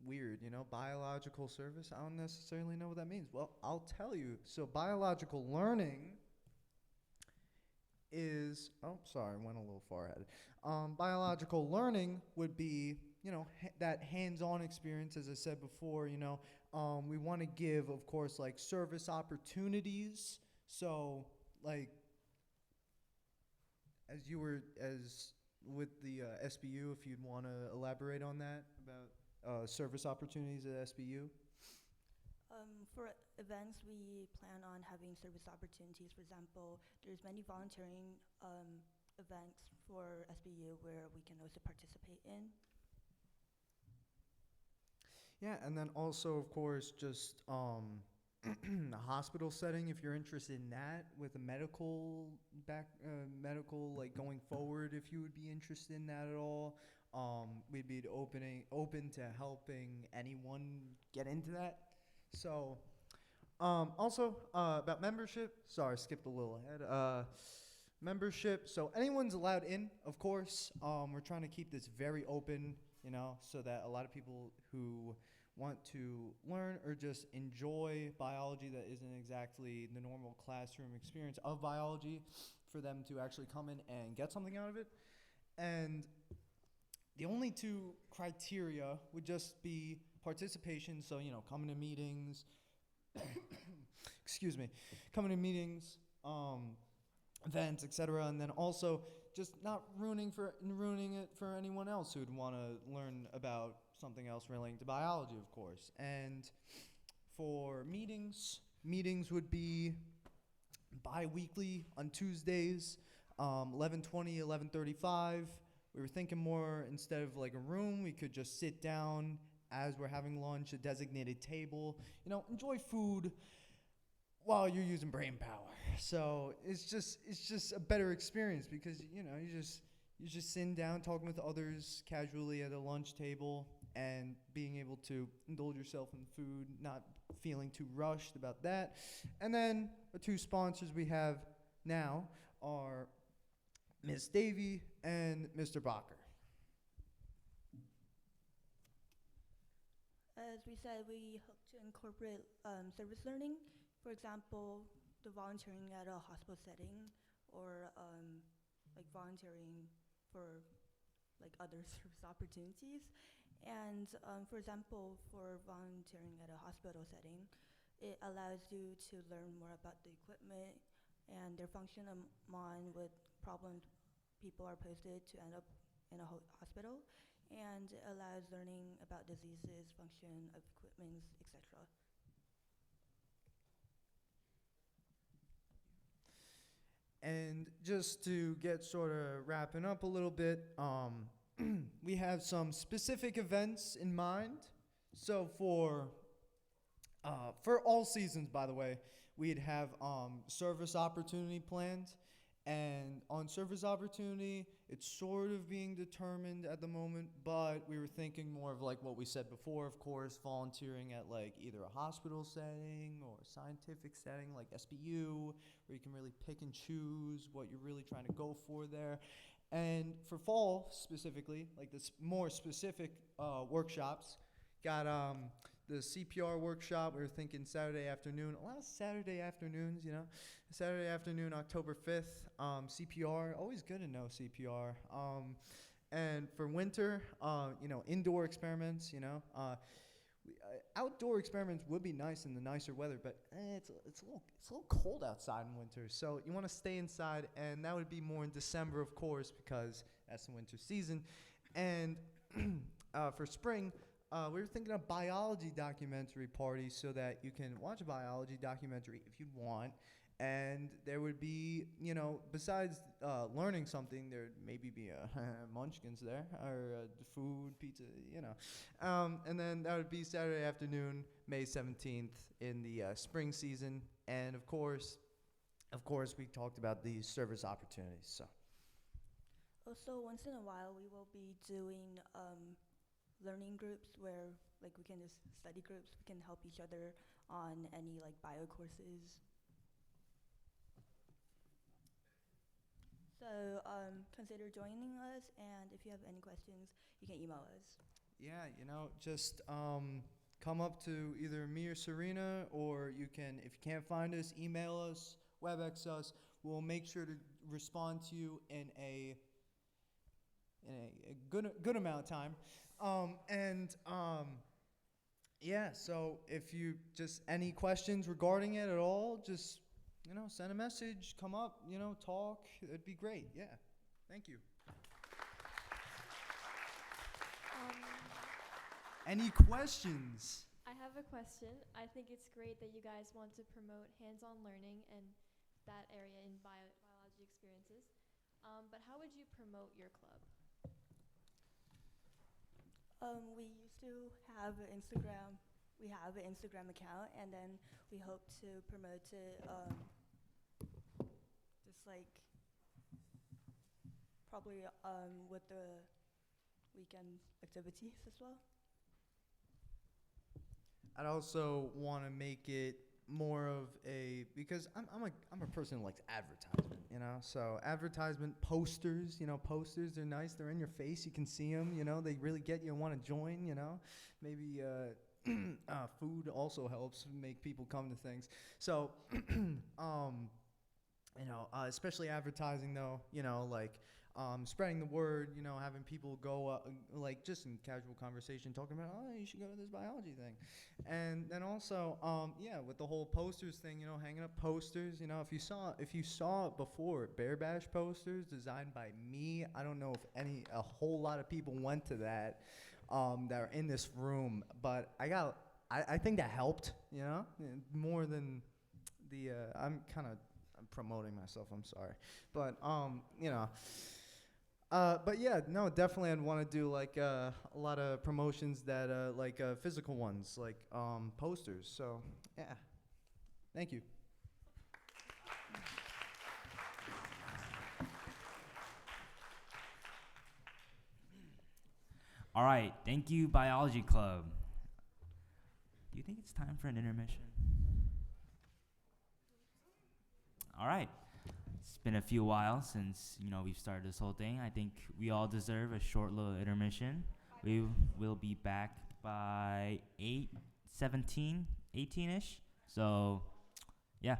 weird, biological service. I don't necessarily know what that means. Well, I'll tell you. So biological learning is, went a little far ahead. Biological learning would be, that hands-on experience, as I said before, we want to give, of course, like service opportunities. So, like, as with the SBU, if you'd want to elaborate on that about service opportunities at SBU. For events, we plan on having service opportunities. For example, there's many volunteering events for SBU where we can also participate in. Yeah, and then also, of course, just a hospital setting, if you're interested in that, with a medical like going forward, if you would be interested in that at all. We'd be open to helping anyone get into that. So, also about membership. Sorry, skipped a little ahead. Membership. So anyone's allowed in, of course. We're trying to keep this very open, so that a lot of people who want to learn or just enjoy biology that isn't exactly the normal classroom experience of biology, for them to actually come in and get something out of it. And the only two criteria would just be participation, so, coming to meetings, coming to meetings, events, etc., and then also just not ruining it for anyone else who'd want to learn about something else relating to biology, of course. And for meetings would be bi-weekly on Tuesdays, 11:20, 11:35. We were thinking more, instead of like a room, we could just sit down as we're having lunch, a designated table, enjoy food while you're using brain power. So it's just a better experience because, you're just sitting down talking with others casually at a lunch table and being able to indulge yourself in food, not feeling too rushed about that. And then the two sponsors we have now are Ms. Davy and Mr. Bacher. As we said, we hope to incorporate service learning. For example, the volunteering at a hospital setting, or like volunteering for like other service opportunities. And for example, for volunteering at a hospital setting, it allows you to learn more about the equipment and their function on what problems people are posted to end up in a hospital, and it allows learning about diseases, function of equipment, etc. And just to get sort of wrapping up a little bit, we have some specific events in mind. So for all seasons, by the way, we'd have service opportunity planned. And on service opportunity, it's sort of being determined at the moment, but we were thinking more of like what we said before, of course, volunteering at like either a hospital setting or a scientific setting like SBU, where you can really pick and choose what you're really trying to go for there. And for fall specifically, like this more specific workshops, got the CPR workshop. We were thinking Saturday afternoon. A lot of Saturday afternoons, Saturday afternoon, October 5th. CPR, always good to know CPR. And for winter, indoor experiments, outdoor experiments would be nice in the nicer weather, but it's a little cold outside in winter. So you want to stay inside, and that would be more in December, of course, because that's the winter season. And for spring, we were thinking of biology documentary parties so that you can watch a biology documentary if you want, And there would be, besides learning something, there'd maybe be a munchkins there, or food, pizza, and then that would be Saturday afternoon, May 17th, in the spring season. And of course, we talked about the service opportunities. So. Also, once in a while, we will be doing learning groups where, like, we can just study groups. We can help each other on any, like, bio courses. So consider joining us, and if you have any questions, you can email us. Yeah, just come up to either me or Serena, or you can, if you can't find us, email us, WebEx us. We'll make sure to respond to you in a good amount of time. Yeah, so if you just any questions regarding it at all, just send a message, come up, talk. It'd be great. Yeah. Thank you. Any questions? I have a question. I think it's great that you guys want to promote hands-on learning and that area in biology experiences. But how would you promote your club? We used to have an Instagram. We have an Instagram account, and then we hope to promote it, just like probably with the weekend activities as well. I'd also want to make it more of because I'm a person who likes advertisement, so advertisement posters, posters, they're nice, they're in your face, you can see them, they really get you and want to join, maybe food also helps make people come to things. So especially advertising though, like spreading the word, having people go like just in casual conversation talking about, oh, you should go to this biology thing. And then also with the whole posters thing, hanging up posters, if you saw it before, Bear Bash posters designed by me. I don't know if a whole lot of people went to that that are in this room, but I think that helped, more than the I'm promoting myself, I'm sorry, but but yeah, no, definitely I'd want to do like a lot of promotions that like physical ones, like posters. So yeah, thank you. All right, thank you, Biology Club. Do you think it's time for an intermission? All right. It's been a few while since, we've started this whole thing. I think we all deserve a short little intermission. We will be back by 18-ish. So, yeah.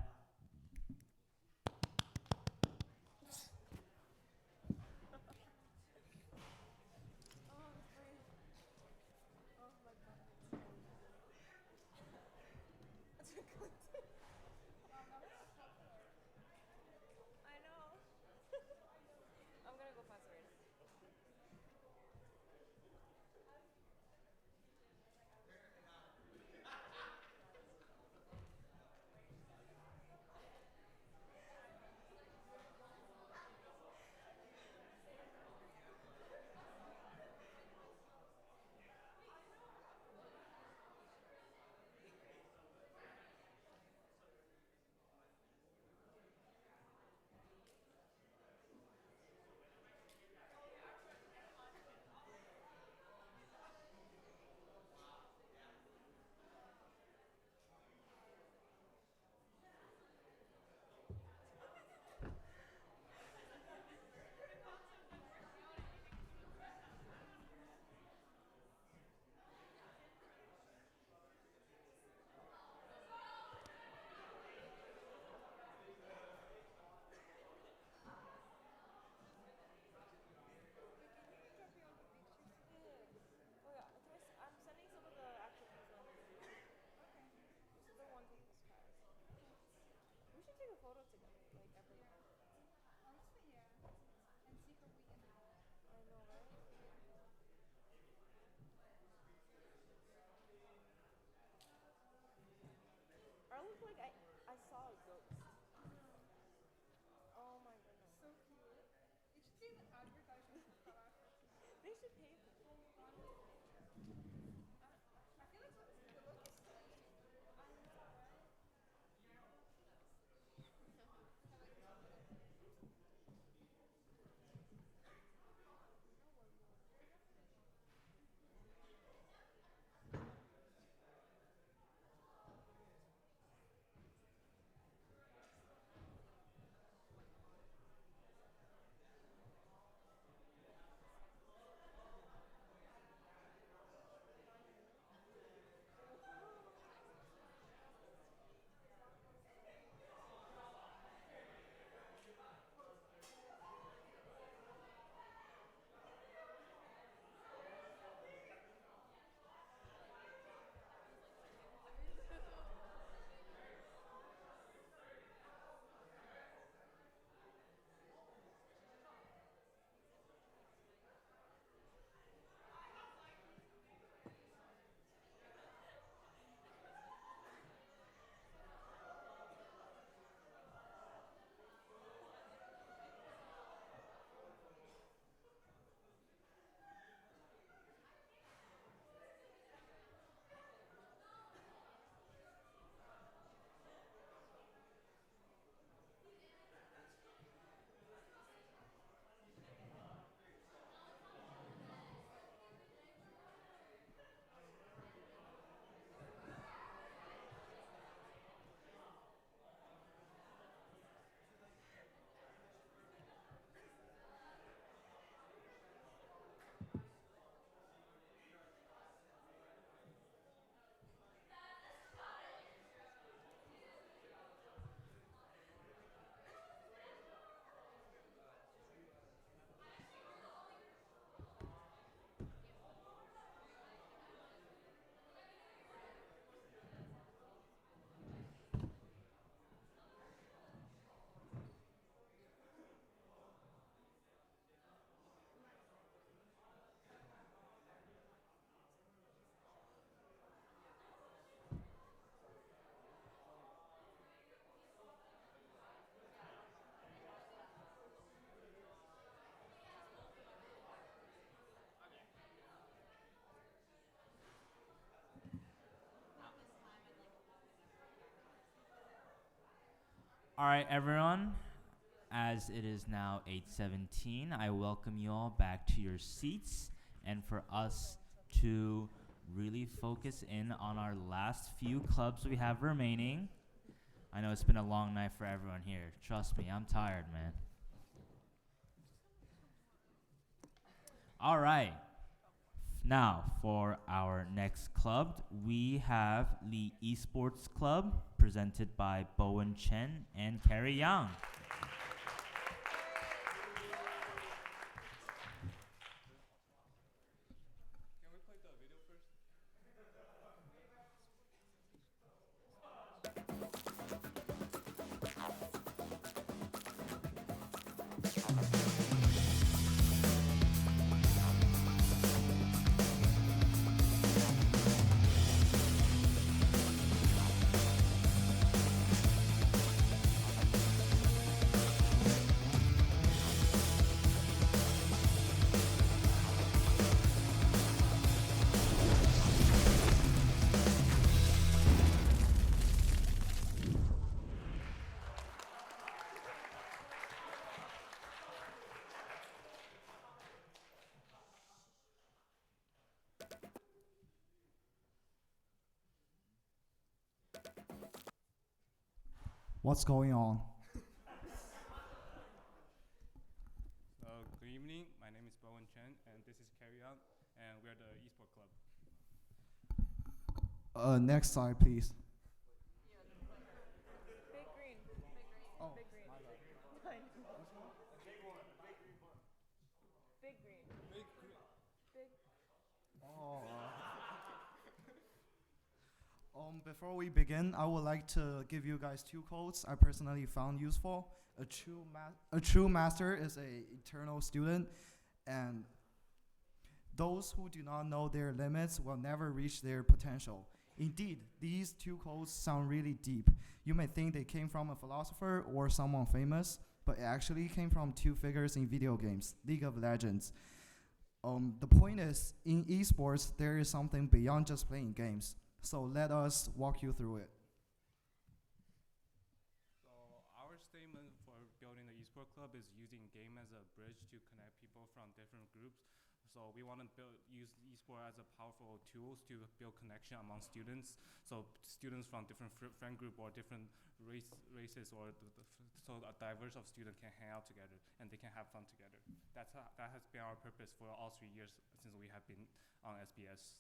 I look like I saw a ghost. All right, everyone. As it is now 8:17, I welcome you all back to your seats, and for us to really focus in on our last few clubs we have remaining. I know it's been a long night for everyone here. Trust me, I'm tired, man. All right. Now, for our next club, we have the Esports Club, presented by Bowen Chen and Carrie Yang. Can we play the video first? What's going on? Good evening. My name is Bowen Chen, and this is Carrie Yang, and we're the Esport Club. Next slide, please. Big green. Oh, Big green. my bad. Big green. Big green. Big. Oh. Before we begin, I would like to give you guys two quotes I personally found useful. A true master is a eternal student, and those who do not know their limits will never reach their potential. Indeed, these two quotes sound really deep. You may think they came from a philosopher or someone famous, but it actually came from two figures in video games, League of Legends. The point is, in esports, there is something beyond just playing games. So let us walk you through it. So our statement for building the esports club is using game as a bridge to connect people from different groups. So we want to use esports as a powerful tools to build connection among students. So students from different friend group or different races or so a diverse of students can hang out together and they can have fun together. That has been our purpose for all 3 years since we have been on SBS.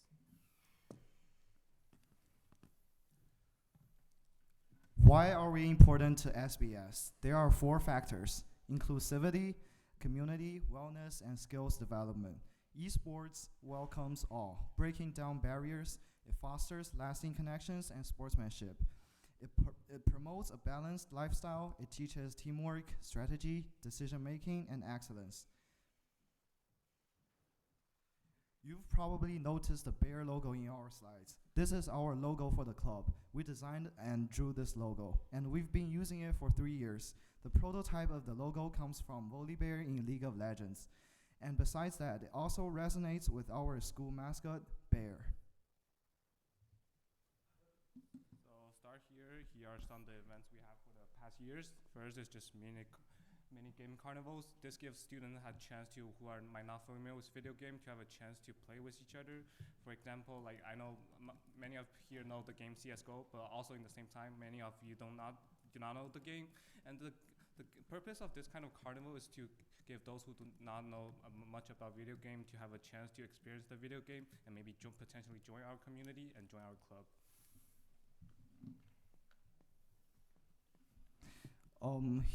Why are we important to SBS? There are 4 factors: inclusivity, community, wellness, and skills development. Esports welcomes all, breaking down barriers. It fosters lasting connections and sportsmanship. It promotes a balanced lifestyle. It teaches teamwork, strategy, decision-making, and excellence. You've probably noticed the bear logo in our slides. This is our logo for the club. We designed and drew this logo, and we've been using it for 3 years. The prototype of the logo comes from Volibear in League of Legends. And besides that, it also resonates with our school mascot, Bear. So start here. Here are some of the events we have for the past years. First is just mini game carnivals. This gives students a chance to, who might not familiar with video game, to have a chance to play with each other. For example, like I know many of here know the game CS:GO, but also in the same time, many of you do not know the game. And the purpose of this kind of carnival is to give those who do not know much about video game to have a chance to experience the video game and maybe potentially join our community and join our club.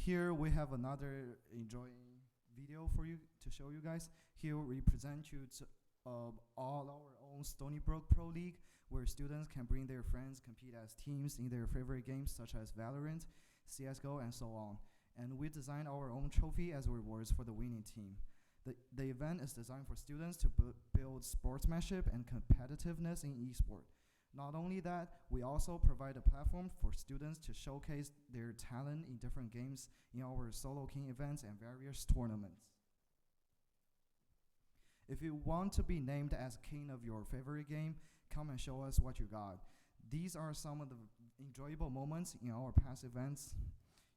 Here we have another enjoying video for you to show you guys. Here we present you to all our own Stony Brook Pro League, where students can bring their friends, compete as teams in their favorite games such as Valorant, CS:GO, and so on. And we design our own trophy as rewards for the winning team. The event is designed for students to build sportsmanship and competitiveness in esport. Not only that, we also provide a platform for students to showcase their talent in different games in our Solo King events and various tournaments. If you want to be named as king of your favorite game, come and show us what you got. These are some of the enjoyable moments in our past events.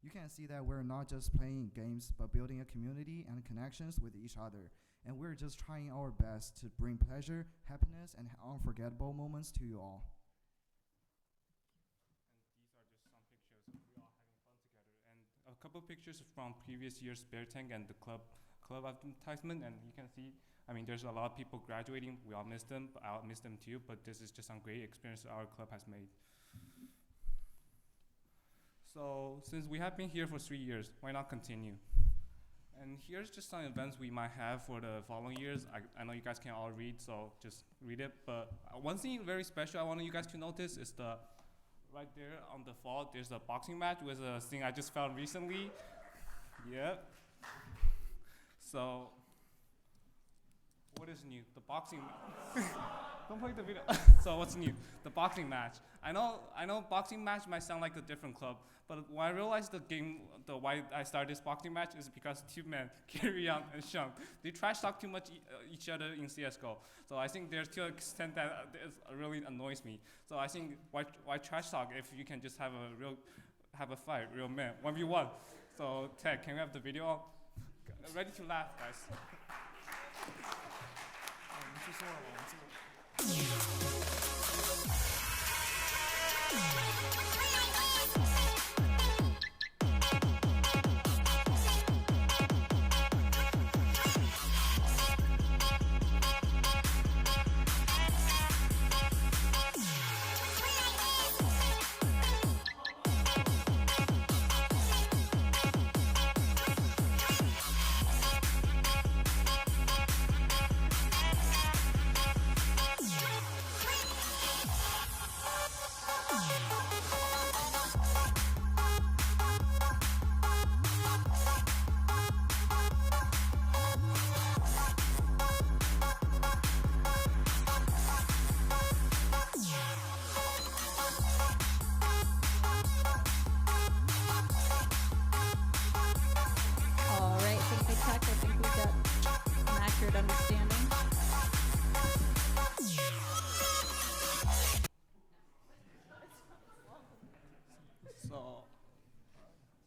You can see that we're not just playing games, but building a community and connections with each other. And we're just trying our best to bring pleasure, happiness, and unforgettable moments to you all. And these are just some pictures of we all having fun together. And a couple pictures from previous year's Bear Tank and the club advertisement. And you can see, I mean, there's a lot of people graduating. We all miss them, but I'll miss them too. But this is just some great experience our club has made. So since we have been here for 3 years, why not continue? And here's just some events we might have for the following years. I know you guys can't all read, so just read it. But one thing very special I want you guys to notice is right there on the fall, there's a boxing match with a thing I just found recently. Yep. So, what is new? The boxing. Don't play the video. So what's new? The boxing match. I know boxing match might sound like a different club, but when I realized why I started this boxing match is because 2 men, Gary Young and Shung, they trash talk too much each other in CS:GO. So I think there's to an extent that it really annoys me. So I think why trash talk if you can just have a fight, real men, 1v1. So Ted, can we have the video? Ready to laugh, guys. So,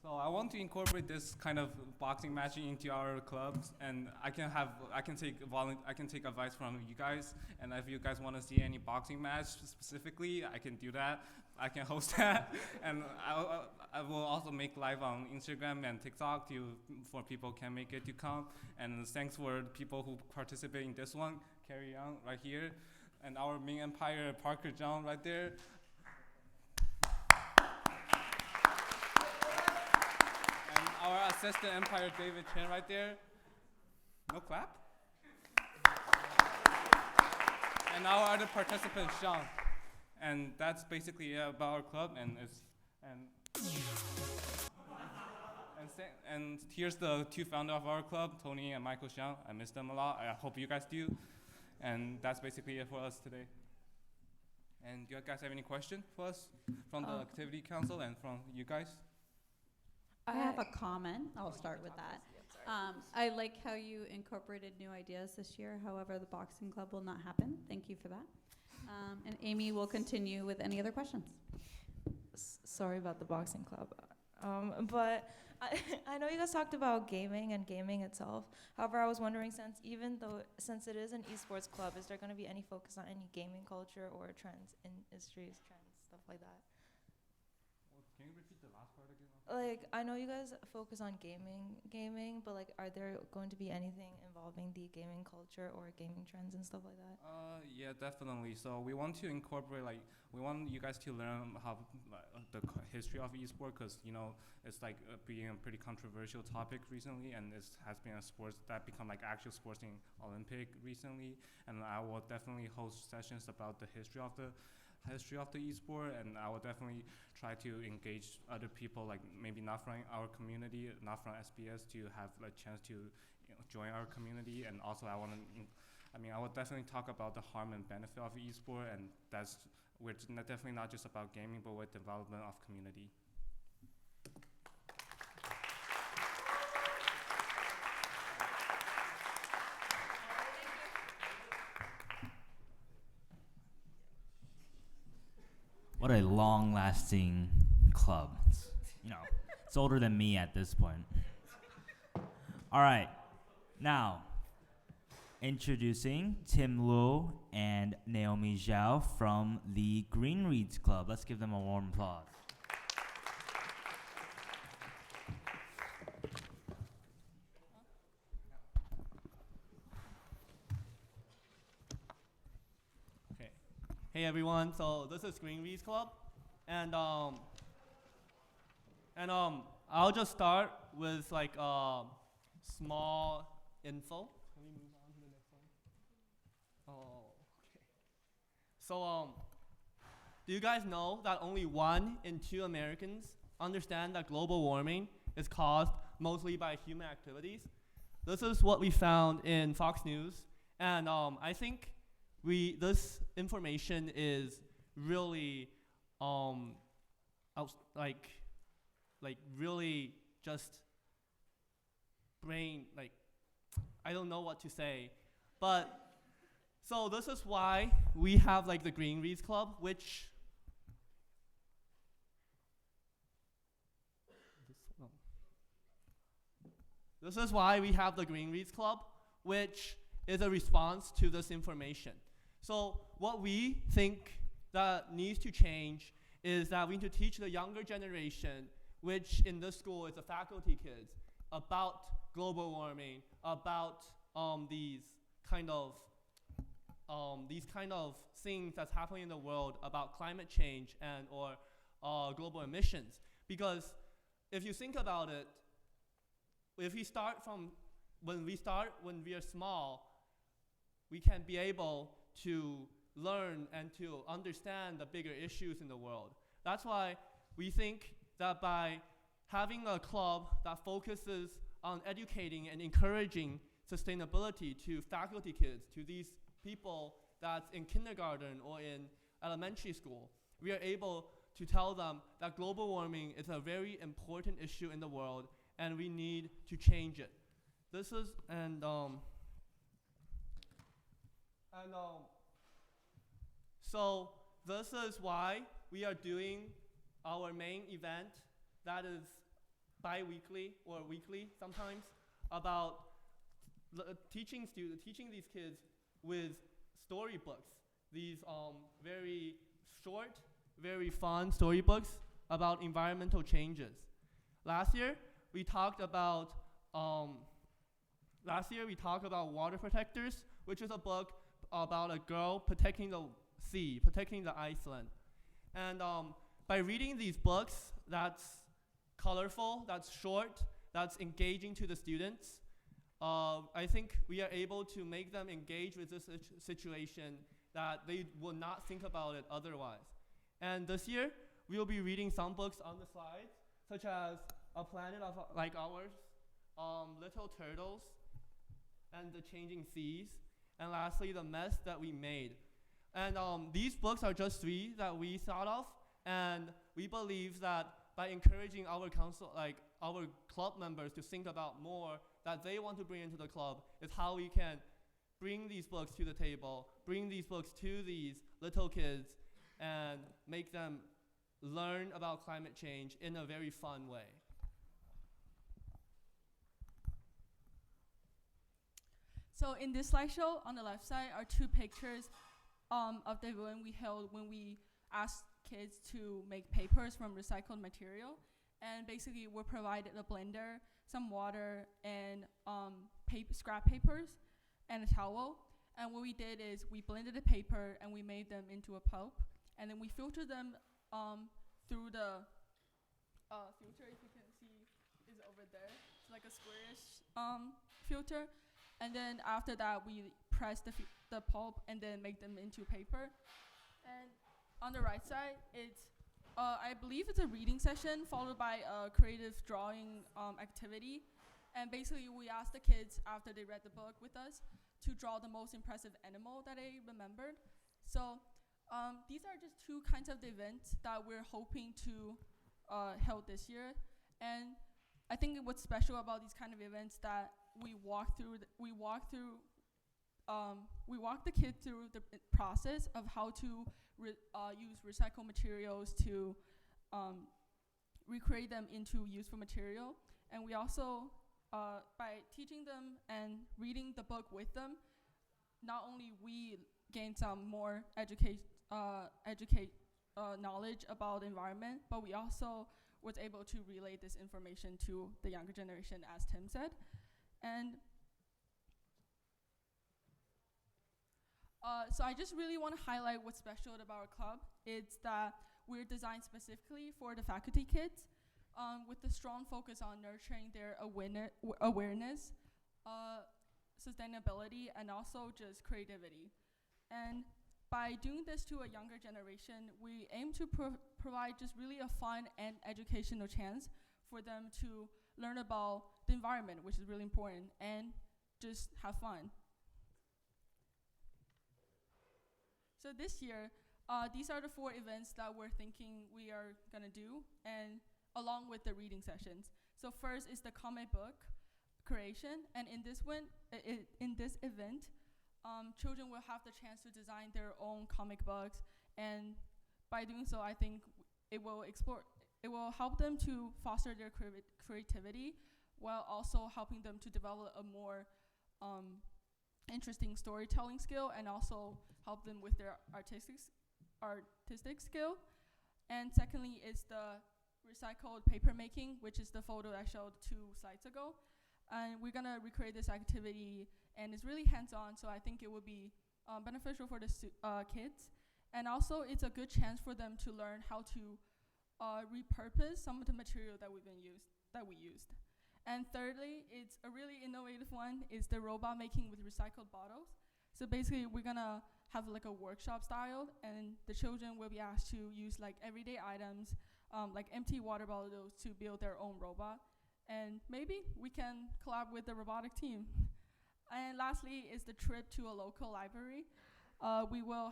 so I want to incorporate this kind of boxing matching into our clubs, and I can take advice from you guys. And if you guys want to see any boxing match specifically, I can do that. I can host that, and I will also make live on Instagram and TikTok for people can make it to come. And thanks for people who participate in this one. Carrie Young right here, and our Ming Empire Parker John right there. And our assistant Empire David Chen right there. No clap. And our other participant Sean. And that's basically about our club, and and here's the two founders of our club, Tony and Michael Xiang. I miss them a lot. I hope you guys do. And that's basically it for us today. And do you guys have any questions for us from the activity council and from you guys? I have a comment. I'll start with that. I like how you incorporated new ideas this year. However, the boxing club will not happen. Thank you for that. And Amy will continue with any other questions. Sorry about the boxing club. But I know you guys talked about gaming and gaming itself. However, I was wondering, since it is an esports club, is there going to be any focus on any gaming culture or trends, industries, trends, stuff like that? Can you repeat the last part again? Like, I know you guys focus on gaming, but like, are there going to be anything involving the gaming culture or gaming trends and stuff like that? Yeah, definitely. So we want to incorporate, we want you guys to learn how the history of esports, because it's being a pretty controversial topic recently, and it has been a sport that become actual sports in Olympic recently. And I will definitely host sessions about the history of the esport, and I will definitely try to engage other people, maybe not from our community, not from SBS, to have a chance to join our community. And also I will definitely talk about the harm and benefit of esport, and we're definitely not just about gaming, but with development of community. What a long-lasting club. It's older than me at this point. All right, now introducing Tim Luo and Naomi Zhao from the Green Reeds Club. Let's give them a warm applause. Okay. Hey everyone, so this is Green Reeds Club, and I'll just start with small info. Can we move on to the next one? Oh, okay. So do you guys know that only 1 in 2 Americans understand that global warming is caused mostly by human activities? This is what we found in Fox News, and I think this information is really really just I don't know what to say, but so this is why we have the Green Reeds Club, which this is why we have the Green Reeds Club, which is a response to this information. So what we think that needs to change is that we need to teach the younger generation, which in this school is the faculty kids, about global warming, about these kind of things that's happening in the world, about climate change and or global emissions. Because if you think about it, if we start from when we are small, we can be able to learn and to understand the bigger issues in the world. That's why we think that by having a club that focuses on educating and encouraging sustainability to faculty kids, to these people that's in kindergarten or in elementary school, we are able to tell them that global warming is a very important issue in the world and we need to change it. So this is why we are doing our main event that is bi-weekly or weekly sometimes about teaching these kids with storybooks. These very short, very fun storybooks about environmental changes. Last year we talked about Water Protectors, which is a book about a girl protecting the sea, protecting the Iceland. And by reading these books that's colorful, that's short, that's engaging to the students, I think we are able to make them engage with this situation that they would not think about it otherwise. And this year, we will be reading some books on the slides, such as A Planet Like Ours, Little Turtles, and The Changing Seas, and lastly, The Mess That We Made. And these books are just 3 that we thought of, and we believe that by encouraging our our club members to think about more that they want to bring into the club is how we can bring these books to the table, bring these books to these little kids, and make them learn about climate change in a very fun way. So in this slideshow, on the left side are 2 pictures of the event we held when we asked kids to make papers from recycled material. And basically, we're provided a blender, some water, and scrap papers, and a towel. And what we did is we blended the paper and we made them into a pulp. And then we filtered them through the filter, if you can see, is over there. It's like a squarish filter. And then after that, we press the pulp and then make them into paper. And on the right side, it's I believe it's a reading session followed by a creative drawing activity. And basically, we asked the kids after they read the book with us to draw the most impressive animal that they remembered. So these are just 2 kinds of the events that we're hoping to held this year. And I think what's special about these kind of events that we walk the kids through the process of how to use recycled materials to recreate them into useful material. And we also, by teaching them and reading the book with them, not only we gain some more knowledge about the environment, but we also was able to relay this information to the younger generation, as Tim said. And so I just really want to highlight what's special about our club. It's that we're designed specifically for the faculty kids, with a strong focus on nurturing their awareness, sustainability, and also just creativity. And by doing this to a younger generation, we aim to provide just really a fun and educational chance for them to learn about the environment, which is really important, and just have fun. So this year, these are the 4 events that we're thinking we are gonna do, and along with the reading sessions. So first is the comic book creation, and in this event, children will have the chance to design their own comic books, and by doing so, I think it will help them to foster their creativity, while also helping them to develop a more interesting storytelling skill, and also help them with their artistic skill. And secondly is the recycled paper making, which is the photo I showed 2 slides ago. And we're gonna recreate this activity, and it's really hands-on, so I think it would be beneficial for the kids. And also, it's a good chance for them to learn how to repurpose some of the material that we used. And thirdly, it's a really innovative one, is the robot making with recycled bottles. So basically, we're gonna have like a workshop style, and the children will be asked to use like everyday items, like empty water bottles, to build their own robot. And maybe we can collab with the robotic team. And lastly is the trip to a local library. We will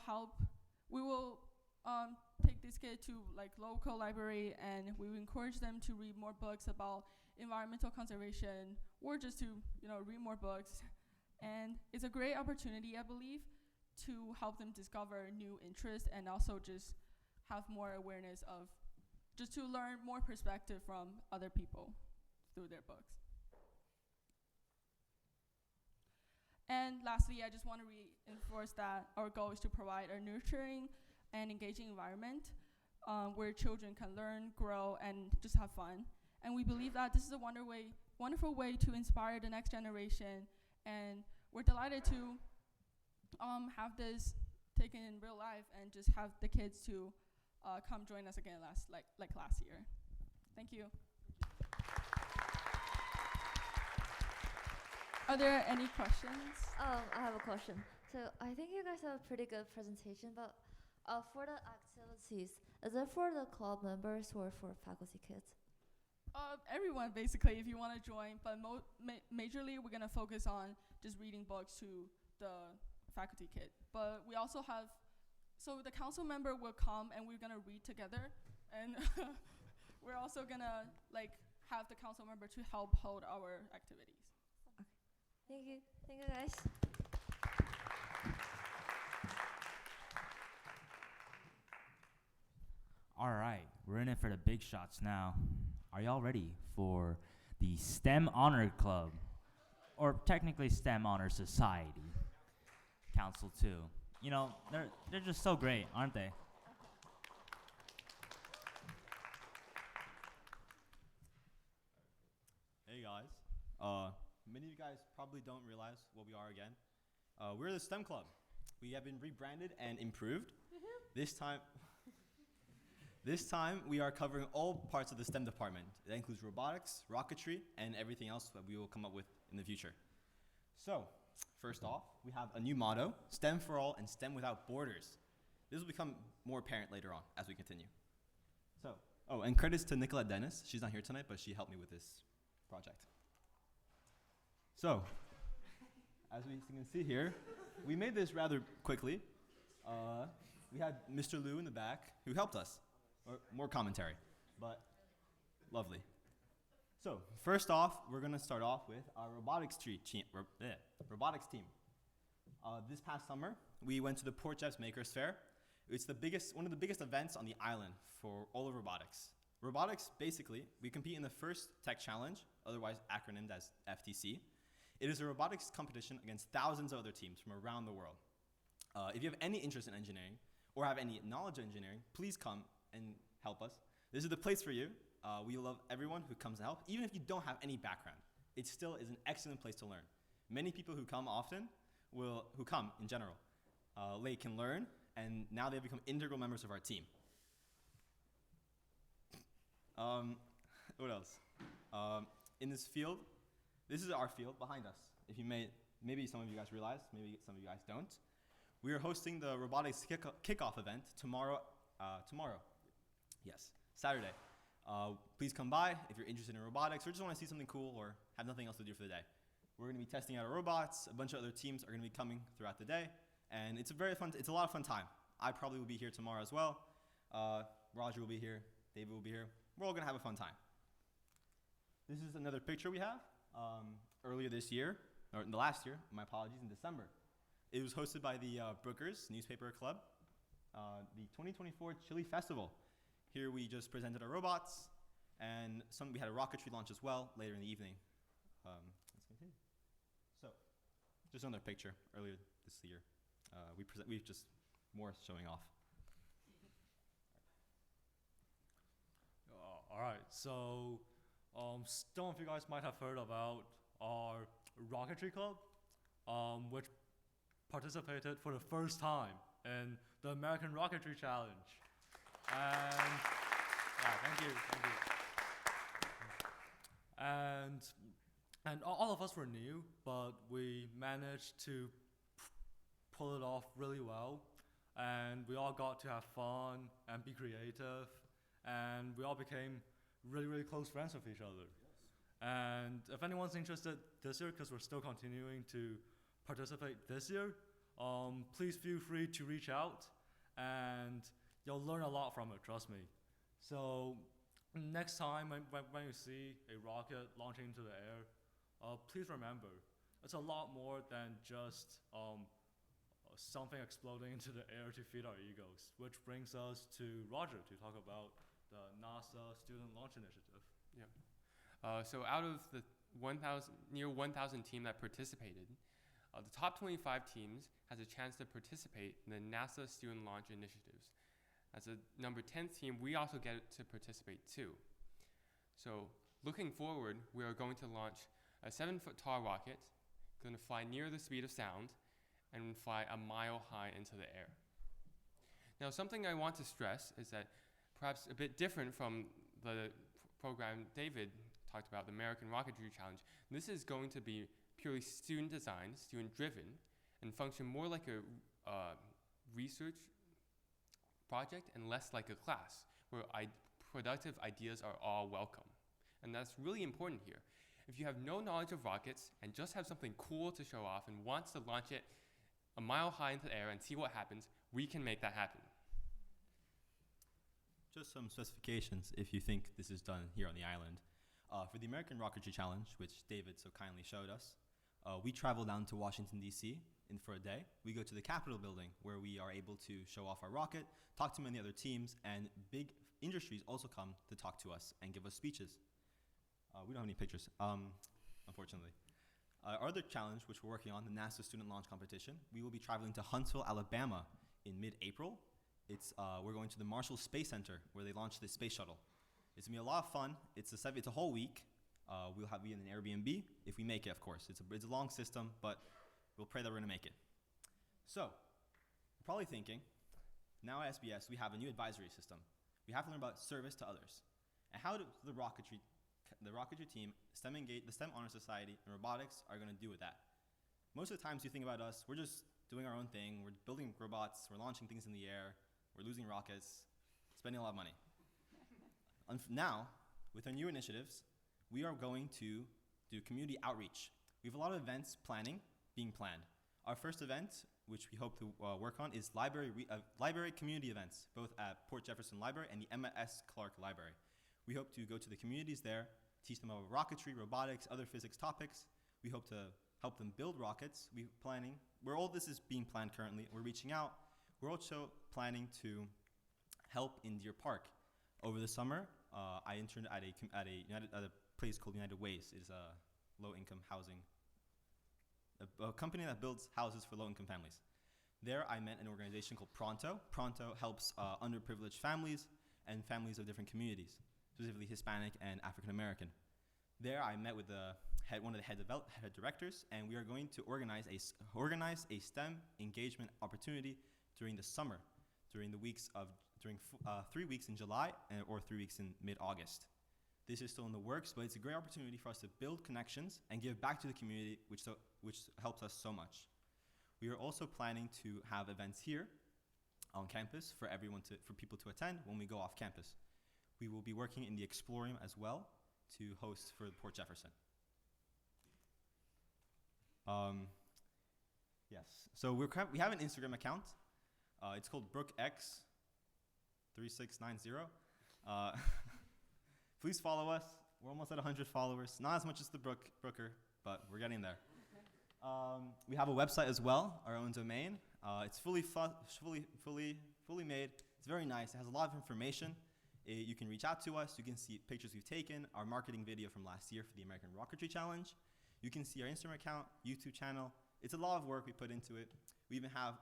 take this kid to like local library, and we will encourage them to read more books about environmental conservation, or just to read more books. And it's a great opportunity, I believe, to help them discover new interests, and also just have more awareness of just to learn more perspective from other people through their books. And lastly, I just want to reinforce that our goal is to provide a nurturing and engaging environment where children can learn, grow, and just have fun. And we believe that this is a wonderful way to inspire the next generation. And we're delighted to have this taken in real life and just have the kids to come join us again like last year. Thank you. Are there any questions? I have a question. So I think you guys have a pretty good presentation, but for the activities, is it for the club members or for faculty kids? Everyone, basically, if you want to join, but majorly we're going to focus on just reading books to the faculty kid. But we also have, so the council member will come and we're going to read together, and we're also going to have the council member to help hold our activities. Thank you. Thank you, guys. All right, we're in it for the big shots now. Are y'all ready for the STEM Honor Club, or technically STEM Honor Society? Council 2. You know, they're just so great, aren't they? Hey guys. Many of you guys probably don't realize what we are again. We're the STEM Club. We have been rebranded and improved. This time we are covering all parts of the STEM department. That includes robotics, rocketry, and everything else that we will come up with in the future. So, first off, we have a new motto, STEM for all and STEM without borders. This will become more apparent later on as we continue. And credits to Nicolette Dennis. She's not here tonight, but she helped me with this project. So, as we can see here, we made this rather quickly. We had Mr. Liu in the back who helped us. Or more commentary, but lovely. So, first off, we're going to start off with our robotics team. This past summer, we went to the Port Jeffs Makers Fair. It's one of the biggest events on the island for all of robotics. Robotics, basically, we compete in the first Tech Challenge, otherwise acronymed as FTC. It is a robotics competition against thousands of other teams from around the world. If you have any interest in engineering or have any knowledge of engineering, please come and help us. This is the place for you. We love everyone who comes to help. Even if you don't have any background, it still is an excellent place to learn. Many people who come often, who come in general, they can learn, and now they've become integral members of our team. What else? In this field, this is our field behind us. If you maybe some of you guys realize, maybe some of you guys don't. We are hosting the robotics kickoff event tomorrow. Yes, Saturday. Please come by if you're interested in robotics or just want to see something cool or have nothing else to do for the day. We're going to be testing out our robots. A bunch of other teams are going to be coming throughout the day, and it's a lot of fun time. I probably will be here tomorrow as well. Roger will be here. David will be here. We're all going to have a fun time. This is another picture we have earlier this year, or in the last year, my apologies, in December. It was hosted by the Brookers Newspaper Club, the 2024 Chili Festival. Here we just presented our robots, and we had a rocketry launch as well later in the evening. Let's continue. So, just another picture earlier this year. We've just more showing off. All right, so some of you guys might have heard about our rocketry club, which participated for the first time in the American Rocketry Challenge. And thank you. And all of us were new, but we managed to pull it off really well. And we all got to have fun and be creative. And we all became really, really close friends with each other. Yes. And if anyone's interested this year, because we're still continuing to participate this year, please feel free to reach out, and you'll learn a lot from it, trust me. So next time when you see a rocket launching into the air, please remember, it's a lot more than just something exploding into the air to feed our egos, which brings us to Roger to talk about the NASA Student Launch Initiative. Yep. So out of the near 1,000 team that participated, the top 25 teams has a chance to participate in the NASA Student Launch Initiatives. As a number 10th team, we also get to participate too. So looking forward, we are going to launch a 7-foot tall rocket, going to fly near the speed of sound, and fly a mile high into the air. Now, something I want to stress is that perhaps a bit different from the program David talked about, the American Rocketry Challenge, this is going to be purely student designed, student driven, and function more like a research project and less like a class, where productive ideas are all welcome. And that's really important here. If you have no knowledge of rockets and just have something cool to show off and wants to launch it a mile high into the air and see what happens, we can make that happen. Just some specifications if you think this is done here on the island. For the American Rocketry Challenge, which David so kindly showed us, we travel down to Washington, D.C. For a day. We go to the Capitol building where we are able to show off our rocket, talk to many other teams, and big industries also come to talk to us and give us speeches. We don't have any pictures, unfortunately. Our other challenge, which we're working on, the NASA Student Launch Competition, we will be traveling to Huntsville, Alabama in mid-April. We're going to the Marshall Space Center where they launch the space shuttle. It's gonna be a lot of fun. It's a whole week. We'll be in an Airbnb if we make it, of course. It's a long system, but we'll pray that we're gonna make it. So, you're probably thinking, now at SBS we have a new advisory system. We have to learn about service to others. And how do the rocketry team, the STEM Honor Society, and robotics are gonna do with that? Most of the times you think about us, we're just doing our own thing. We're building robots, we're launching things in the air, we're losing rockets, spending a lot of money. Now, with our new initiatives, we are going to do community outreach. We have a lot of events being planned. Our first event, which we hope to work on, is library community events, both at Port Jefferson Library and the Emma S. Clark Library. We hope to go to the communities there, teach them about rocketry, robotics, other physics topics. We hope to help them build rockets. Where all this is being planned currently, we're reaching out. We're also planning to help in Deer Park. Over the summer, I interned at a place called United Ways. It's a low-income housing, a company that builds houses for low-income families. There, I met an organization called Pronto. Pronto helps underprivileged families and families of different communities, specifically Hispanic and African American. There, I met with one of the head directors, and we are going to organize a STEM engagement opportunity during the summer, during 3 weeks in July or 3 weeks in mid-August. This is still in the works, but it's a great opportunity for us to build connections and give back to the community, which helps us so much. We are also planning to have events here on campus for people to attend when we go off campus. We will be working in the Auditorium as well to host for Port Jefferson. Yes, so we have an Instagram account. It's called BrookX3690. Please follow us. We're almost at 100 followers. Not as much as the Brooker, but we're getting there. We have a website as well, our own domain. It's fully made. It's very nice. It has a lot of information. You can reach out to us. You can see pictures we've taken, our marketing video from last year for the American Rocketry Challenge. You can see our Instagram account, YouTube channel. It's a lot of work we put into it. We even have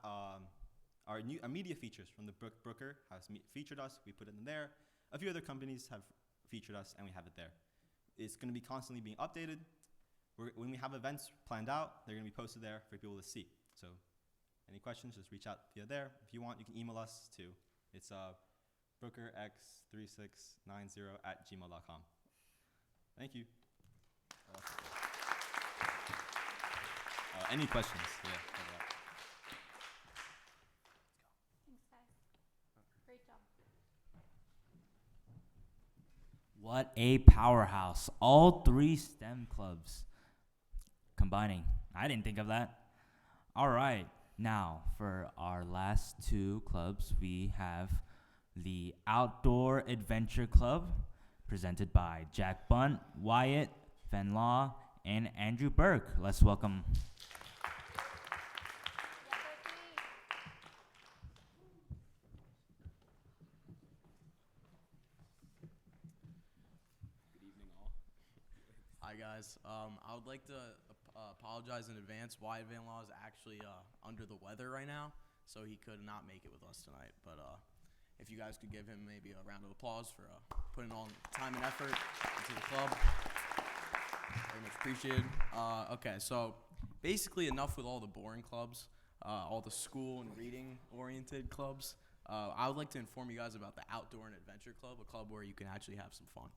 our media features from the Brooker has featured us. We put it in there. A few other companies have featured us, and we have it there. It's going to be constantly being updated. When we have events planned out, they're going to be posted there for people to see. So any questions, just reach out via there. If you want, you can email us too. It's brookerx3690@gmail.com. Thank you. Any questions? Yeah. Thanks, guys. Great job. What a powerhouse. All 3 STEM clubs combining. I didn't think of that. All right. Now, for our last 2 clubs, we have the Outdoor Adventure Club, presented by Jack Bunt, Wyatt, Fen Law, and Andrew Burke. Let's welcome. Hi guys. I would like to apologize in advance. Wyatt Van Law is actually under the weather right now, so he could not make it with us tonight. But if you guys could give him maybe a round of applause for putting all time and effort into the club, very much appreciated. Okay, so basically enough with all the boring clubs, all the school and reading-oriented clubs. I would like to inform you guys about the Outdoor and Adventure Club, a club where you can actually have some fun.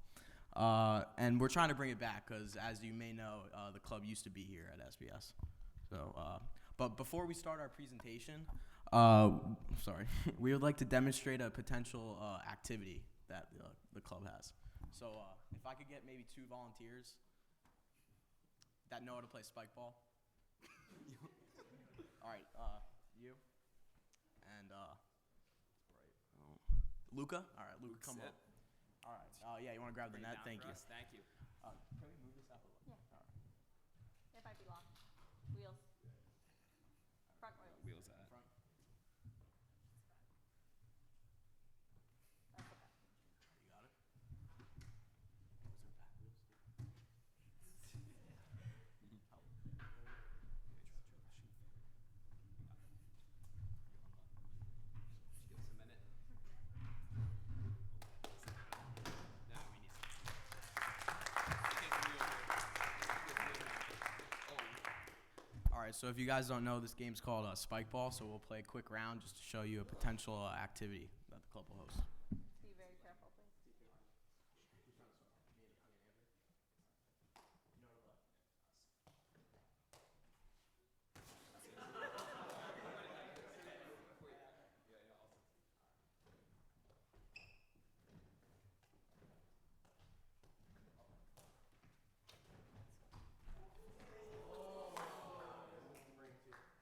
And we're trying to bring it back because, as you may know, the club used to be here at SBS. So, but before we start our presentation, we would like to demonstrate a potential activity that the club has. So, if I could get maybe 2 volunteers that know how to play spike ball. All right, you and Luca. All right, Luca, come up. All right. Yeah, you want to grab the net? Thank you. Thank you. Can we move this out of the way? Yeah. All right. It might be locked. Wheels. Front wheels. Wheels at. Front. That's okay. You got it? Was there back wheels too? Just give us a minute. No, we need All right, so if you guys don't know, this game's called Spike Ball, so we'll play a quick round just to show you a potential activity that the club will host. Be very careful, please.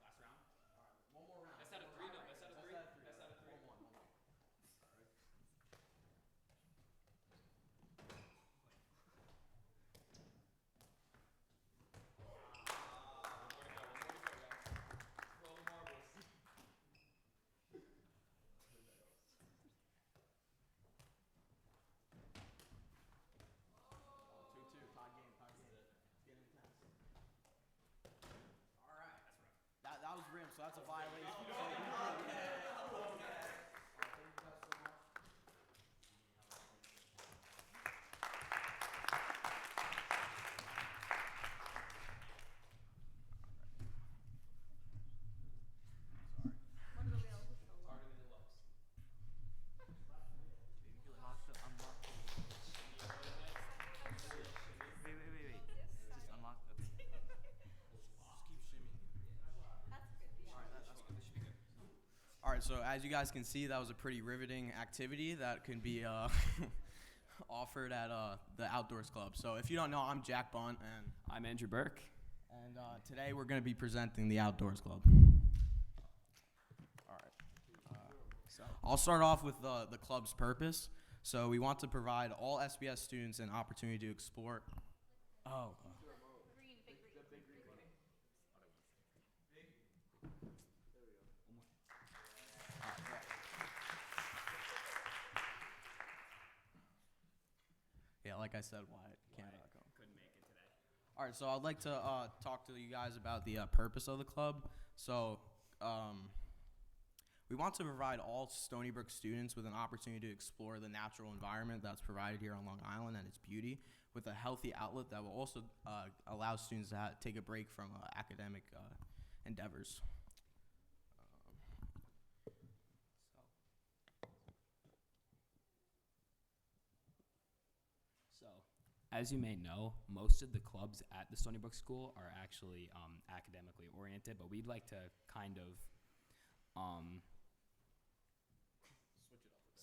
last round. One more round. Best out of 3, no, best out of 3. Best out of 3. One more. Roll the marbles. 2-2, tie game. It's getting intense. All right. That was rim, so that's a violation. One of the wheels is still Harder locked. than it looks. Wait. Just unlock. Okay. Just keep shimmying. That's good. Yeah. All right, so as you guys can see, that was a pretty riveting activity that can be offered at the Outdoors Club. So if you don't know, I'm Jack Bunt, and I'm Andrew Burke. And today we're going to be presenting the Outdoors Club. All right. So I'll start off with the club's purpose. So we want to provide all SBS students an opportunity to explore. Oh. Green, big green. Yeah, like I said, Wyatt can't go. Couldn't make it today. All right, so I'd like to talk to you guys about the purpose of the club. So we want to provide all Stony Brook students with an opportunity to explore the natural environment that's provided here on Long Island and its beauty, with a healthy outlet that will also allow students to take a break from academic endeavors. So, as you may know, most of the clubs at the Stony Brook School are actually academically oriented, but we'd like to kind of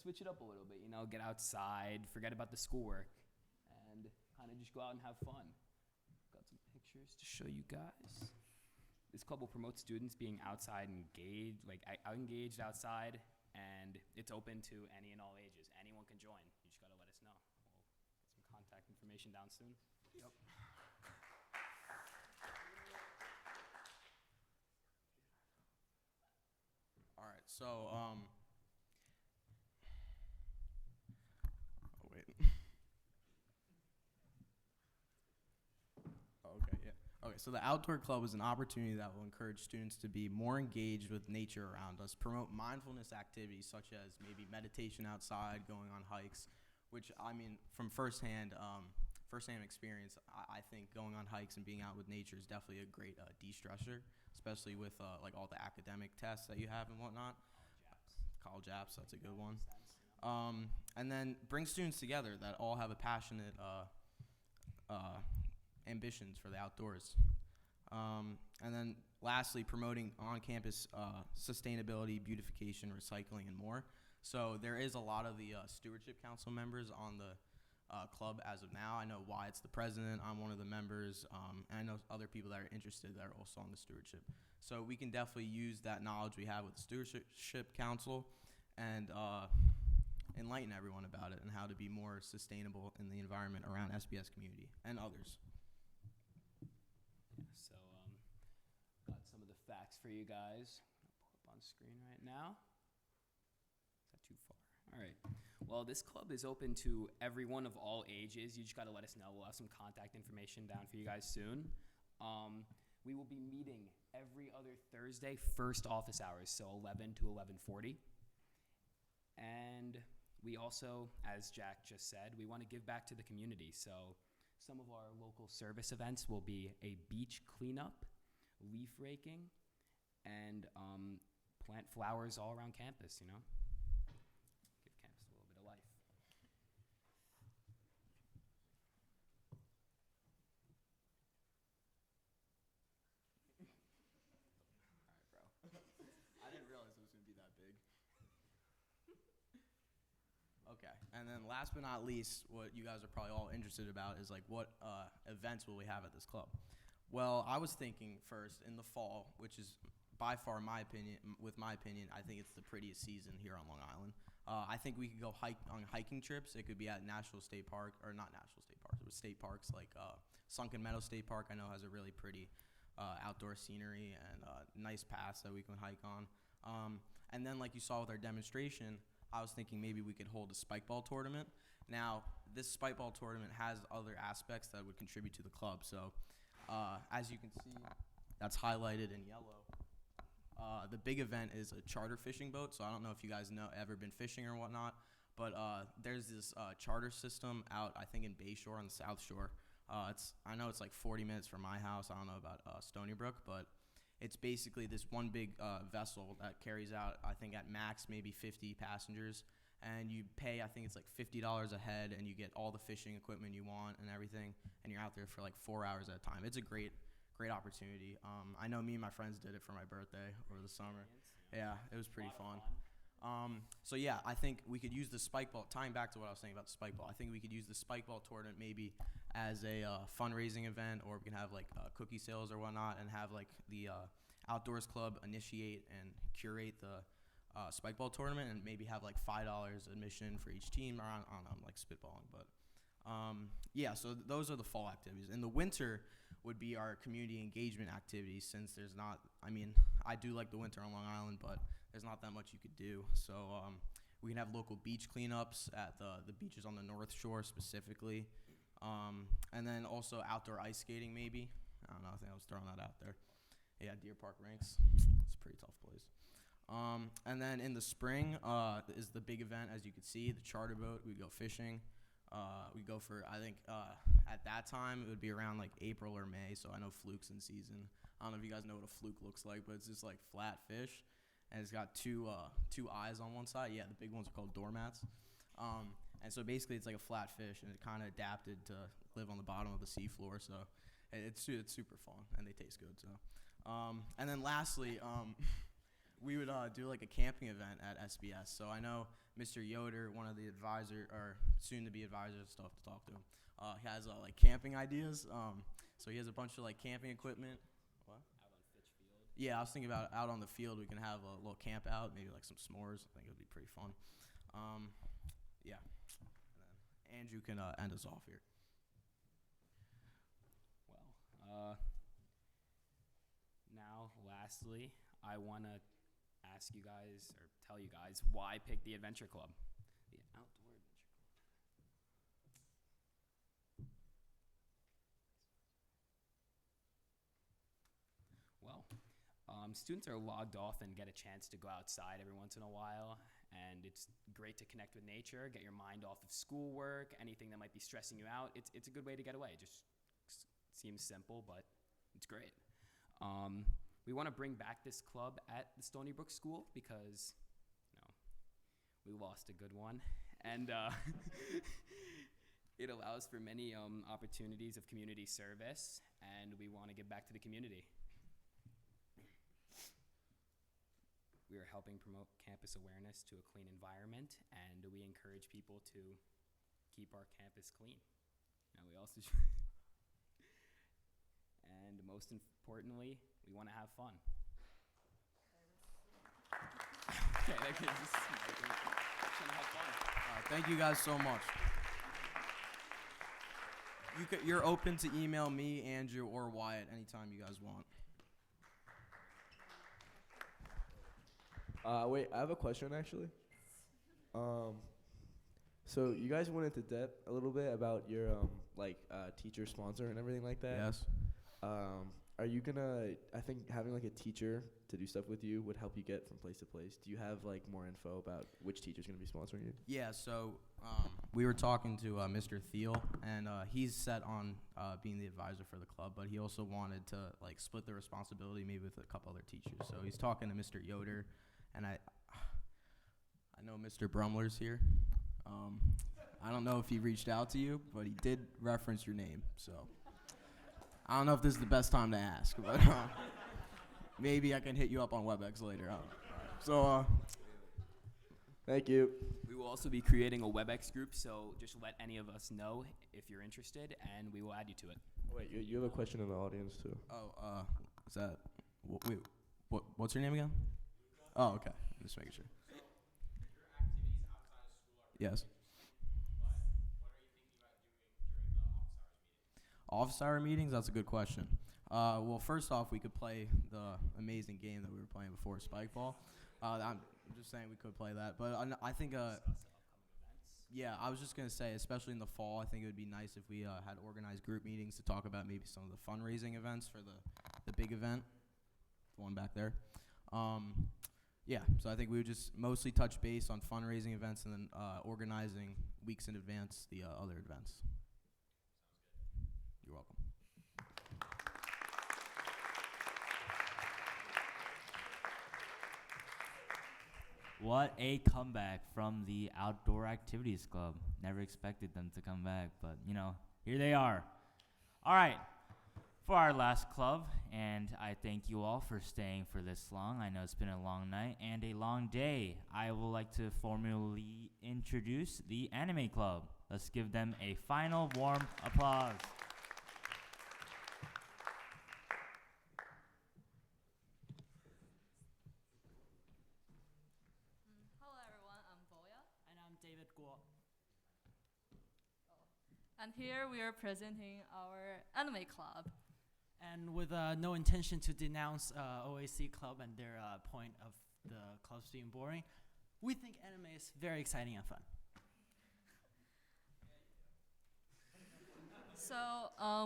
switch it up a little bit, get outside, forget about the schoolwork, and kind of just go out and have fun. Got some pictures to show you guys. This club will promote students being outside engaged, engaged outside, and it's open to any and all ages. Anyone can join. You just gotta let us know. We'll get some contact information down soon. Yep. All right, so oh wait. Okay, so the Outdoor Club is an opportunity that will encourage students to be more engaged with nature around us, promote mindfulness activities such as maybe meditation outside, going on hikes, which I mean, from firsthand experience, I think going on hikes and being out with nature is definitely a great de-stressor, especially with like all the academic tests that you have and whatnot. College apps, that's a good one. And then bring students together that all have a passionate ambitions for the outdoors. And then lastly, promoting on-campus sustainability, beautification, recycling, and more. So there is a lot of the stewardship council members on the club as of now. I know Wyatt's the president. I'm one of the members. And I know other people that are interested that are also on the stewardship. So we can definitely use that knowledge we have with the stewardship council and enlighten everyone about it and how to be more sustainable in the environment around SBS community and others. Yeah, so got some of the facts for you guys. I'll pull up on screen right now. Is that too far? All right. Well, this club is open to everyone of all ages. You just got to let us know. We'll have some contact information down for you guys soon. We will be meeting every other Thursday, first office hours, so 11 to 11:40. And we also, as Jack just said, we want to give back to the community. So some of our local service events will be a beach cleanup, leaf raking, and plant flowers all around campus, you know? Give campus a little bit of life. All right, bro. I didn't realize it was going to be that big. Okay, and then last but not least, what you guys are probably all interested about is like what events will we have at this club? Well, I was thinking first in the fall, which is by far my opinion, I think it's the prettiest season here on Long Island. I think we could go on hiking trips. It could be at National State Park, or not National State Park, but state parks like Sunken Meadow State Park. I know has a really pretty outdoor scenery and nice paths that we can hike on. And then like you saw with our demonstration, I was thinking maybe we could hold a spike ball tournament. Now, this spike ball tournament has other aspects that would contribute to the club. So, as you can see, that's highlighted in yellow. The big event is a charter fishing boat. So I don't know if you guys ever been fishing or whatnot, but there's this charter system out, I think, in Bayshore on the South Shore. I know it's like 40 minutes from my house. I don't know about Stony Brook, but it's basically this one big vessel that carries out, I think, at max maybe 50 passengers. And you pay, I think it's like $50 a head, and you get all the fishing equipment you want and everything. And you're out there for like 4 hours at a time. It's a great opportunity. I know me and my friends did it for my birthday over the summer. Yeah, it was pretty fun. So yeah, I think we could use the spike ball, tying back to what I was saying about the spike ball, I think we could use the spike ball tournament maybe as a fundraising event, or we can have like cookie sales or whatnot, and have like the Outdoors Club initiate and curate the spike ball tournament, and maybe have like $5 admission for each team. Or I don't know, I'm like spitballing, but yeah, so those are the fall activities. In the winter would be our community engagement activities, since there's not, I mean, I do like the winter on Long Island, but there's not that much you could do. So we can have local beach cleanups at the beaches on the North Shore specifically. And then also outdoor ice skating maybe. I don't know, I think I was throwing that out there. Yeah, Deer Park Rinks. It's a pretty tough place. And then in the spring is the big event, as you can see, the charter boat. We go fishing. We go for, I think, at that time, it would be around like April or May, so I know fluke's in season. I don't know if you guys know what a fluke looks like, but it's just like flat fish, and it's got two eyes on one side. Yeah, the big ones are called doormats. And so basically it's like a flat fish, and it kind of adapted to live on the bottom of the seafloor, so it's super fun, and they taste good. So, and then lastly, we would do like a camping event at SBS. So I know Mr. Yoder, one of the advisor or soon-to-be advisors, stuff to talk to him. He has like camping ideas. So he has a bunch of like camping equipment. What? Out on Fitchfield. Yeah, I was thinking about out on the field. We can have a little camp out, maybe like some s'mores. I think it would be pretty fun. Yeah. And then Andrew can end us off here. Well, now lastly, I want to ask you guys, or tell you guys, why pick the Adventure Club? The Outdoor Adventure Club. students are logged off and get a chance to go outside every once in a while. And it's great to connect with nature, get your mind off of schoolwork, anything that might be stressing you out. It's a good way to get away. It just seems simple, but it's great. We want to bring back this club at the Stony Brook School because, we lost a good one. And it allows for many opportunities of community service, and we want to give back to the community. We are helping promote campus awareness to a clean environment, and we encourage people to keep our campus clean. And we also and most importantly, we want to have fun. Okay, that gives us have fun. Thank you guys so much. You're open to email me, Andrew, or Wyatt anytime you guys want. Wait, I have a question actually. So you guys went into depth a little bit about your teacher sponsor and everything like that. Yes. Are you gonna? I think having like a teacher to do stuff with you would help you get from place to place. Do you have like more info about which teacher's gonna be sponsoring you? Yeah. So we were talking to Mr. Thiel, and he's set on being the advisor for the club, but he also wanted to like split the responsibility maybe with a couple other teachers. So he's talking to Mr. Yoder. And I know Mr. Brumler's here. I don't know if he reached out to you, but he did reference your name. So I don't know if this is the best time to ask, but maybe I can hit you up on WebEx later. So thank you. We will also be creating a WebEx group, so just let any of us know if you're interested, and we will add you to it. Wait, you have a question in the audience too. Oh, is that? Wait, what's your name again? Oh, okay. Just making sure. Your activities outside of school are Yes. but what are you thinking about doing during the office hours meetings? Office hour meetings? That's a good question. Well, first off, we could play the amazing game that we were playing before, Spikeball. I'm just saying we could play that. But I think, yeah, I was just going to say, especially in the fall, I think it would be nice if we had organized group meetings to talk about maybe some of the fundraising events for the big event, the one back there. Yeah, so I think we would just mostly touch base on fundraising events and then organizing weeks in advance the other events. You're welcome. What a comeback from the Outdoor Activities Club. Never expected them to come back, but, here they are. All right. For our last club, and I thank you all for staying for this long. I know it's been a long night and a long day. I would like to formally introduce the Anime Club. Let's give them a final warm applause. Hello everyone, I'm Boya. And I'm David Guo. And here we are presenting our Anime Club. And with no intention to denounce OAC Club and their point of the clubs being boring, we think anime is very exciting and fun. So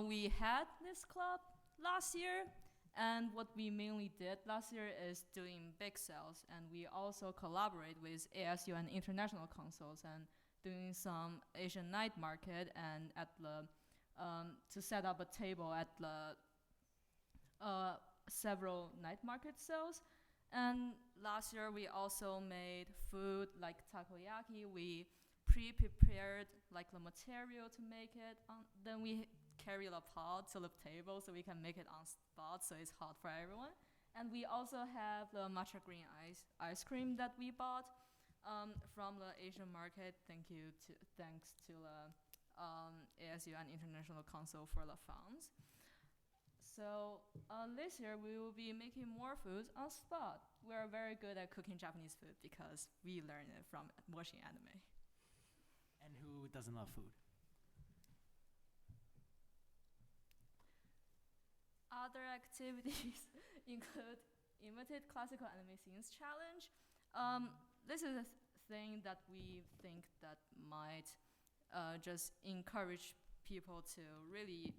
we had this club last year, and what we mainly did last year is doing big sales, and we also collaborate with ASU and international consoles and doing some Asian night market and at the to set up a table at the several night market sales. And last year we also made food like takoyaki. We pre-prepared like the material to make it. Then we carry the pot to the table so we can make it on spot so it's hot for everyone. And we also have the matcha green ice cream that we bought from the Asian market. Thanks to the ASU and international console for the funds. So this year we will be making more foods on spot. We are very good at cooking Japanese food because we learned it from watching anime. And who doesn't love food? Other activities include imitate classical anime scenes challenge. This is a thing that we think that might just encourage people to really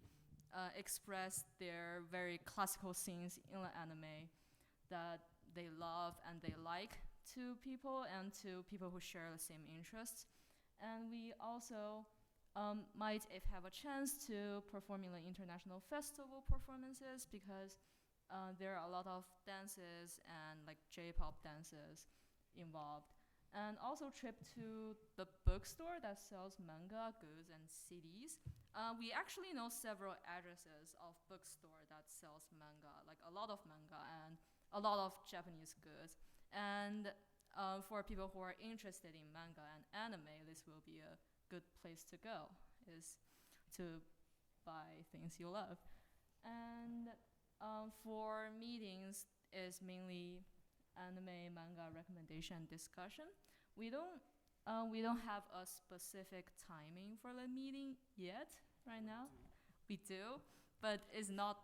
express their very classical scenes in the anime. that they love and they like to people and to people who share the same interests. And we also might if have a chance to perform in the international festival performances because there are a lot of dances and like J-pop dances involved. And also trip to the bookstore that sells manga, goods, and CDs. We actually know several addresses of bookstore that sells manga, like a lot of manga and a lot of Japanese goods. And for people who are interested in manga and anime, this will be a good place to go, is to buy things you love. And for meetings is mainly anime, manga recommendation discussion. We don't have a specific timing for the meeting yet. Right now, we do, but it's not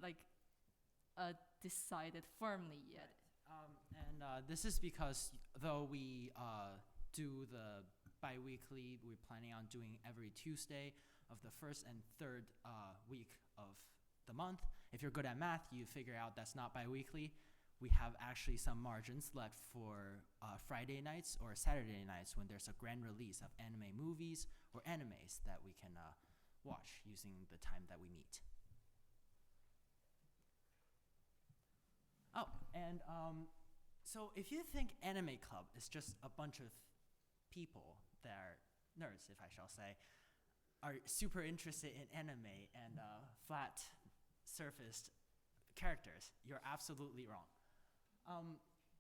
like decided firmly yet. This is because though we do the bi-weekly, we're planning on doing every Tuesday of the first and third week of the month. If you're good at math, you figure out that's not bi-weekly. We have actually some margins left for Friday nights or Saturday nights when there's a grand release of anime movies or animes that we can watch using the time that we meet. Oh, and so if you think Anime Club is just a bunch of people that are nerds, if I shall say, are super interested in anime and flat-surfaced characters, you're absolutely wrong.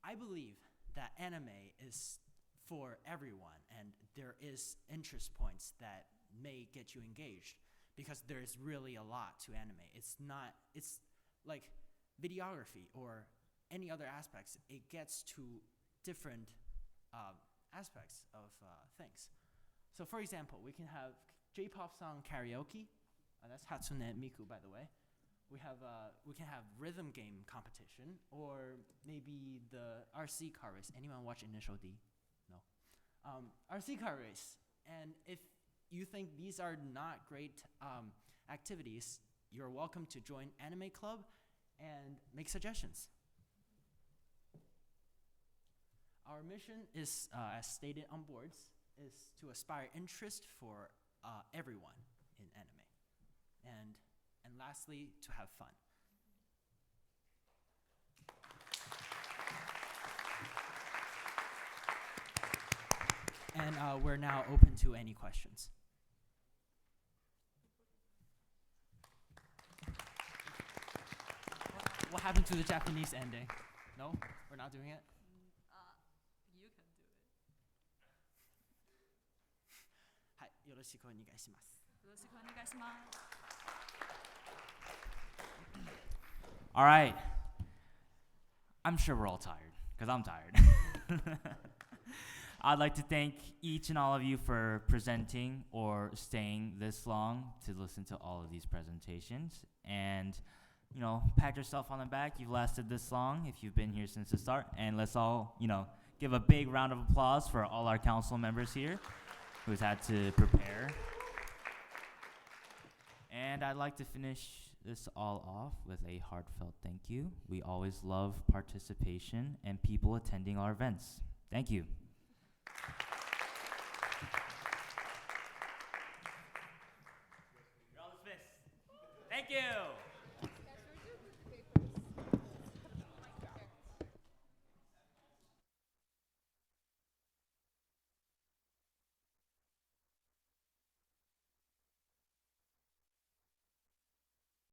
I believe that anime is for everyone, and there is interest points that may get you engaged because there is really a lot to anime. It's like videography or any other aspects. It gets to different aspects of things. So for example, we can have J-pop song karaoke. That's Hatsune Miku, by the way. We can have rhythm game competition, or maybe the RC car race. Anyone watch Initial D? No. RC car race. And if you think these are not great activities, you're welcome to join Anime Club and make suggestions. Our mission is, as stated on boards, is to aspire interest for everyone in anime. And lastly, to have fun. And we're now open to any questions. What happened to the Japanese ending? No? We're not doing it? You can do it. はい、よろしくお願いします。よろしくお願いします。All right. I'm sure we're all tired, because I'm tired. I'd like to thank each and all of you for presenting or staying this long to listen to all of these presentations. And, you know, pat yourself on the back. You've lasted this long if you've been here since the start. And let's all, you know, give a big round of applause for all our council members here who's had to prepare. And I'd like to finish this all off with a heartfelt thank you. We always love participation and people attending our events. Thank you. You're all dismissed. Thank you.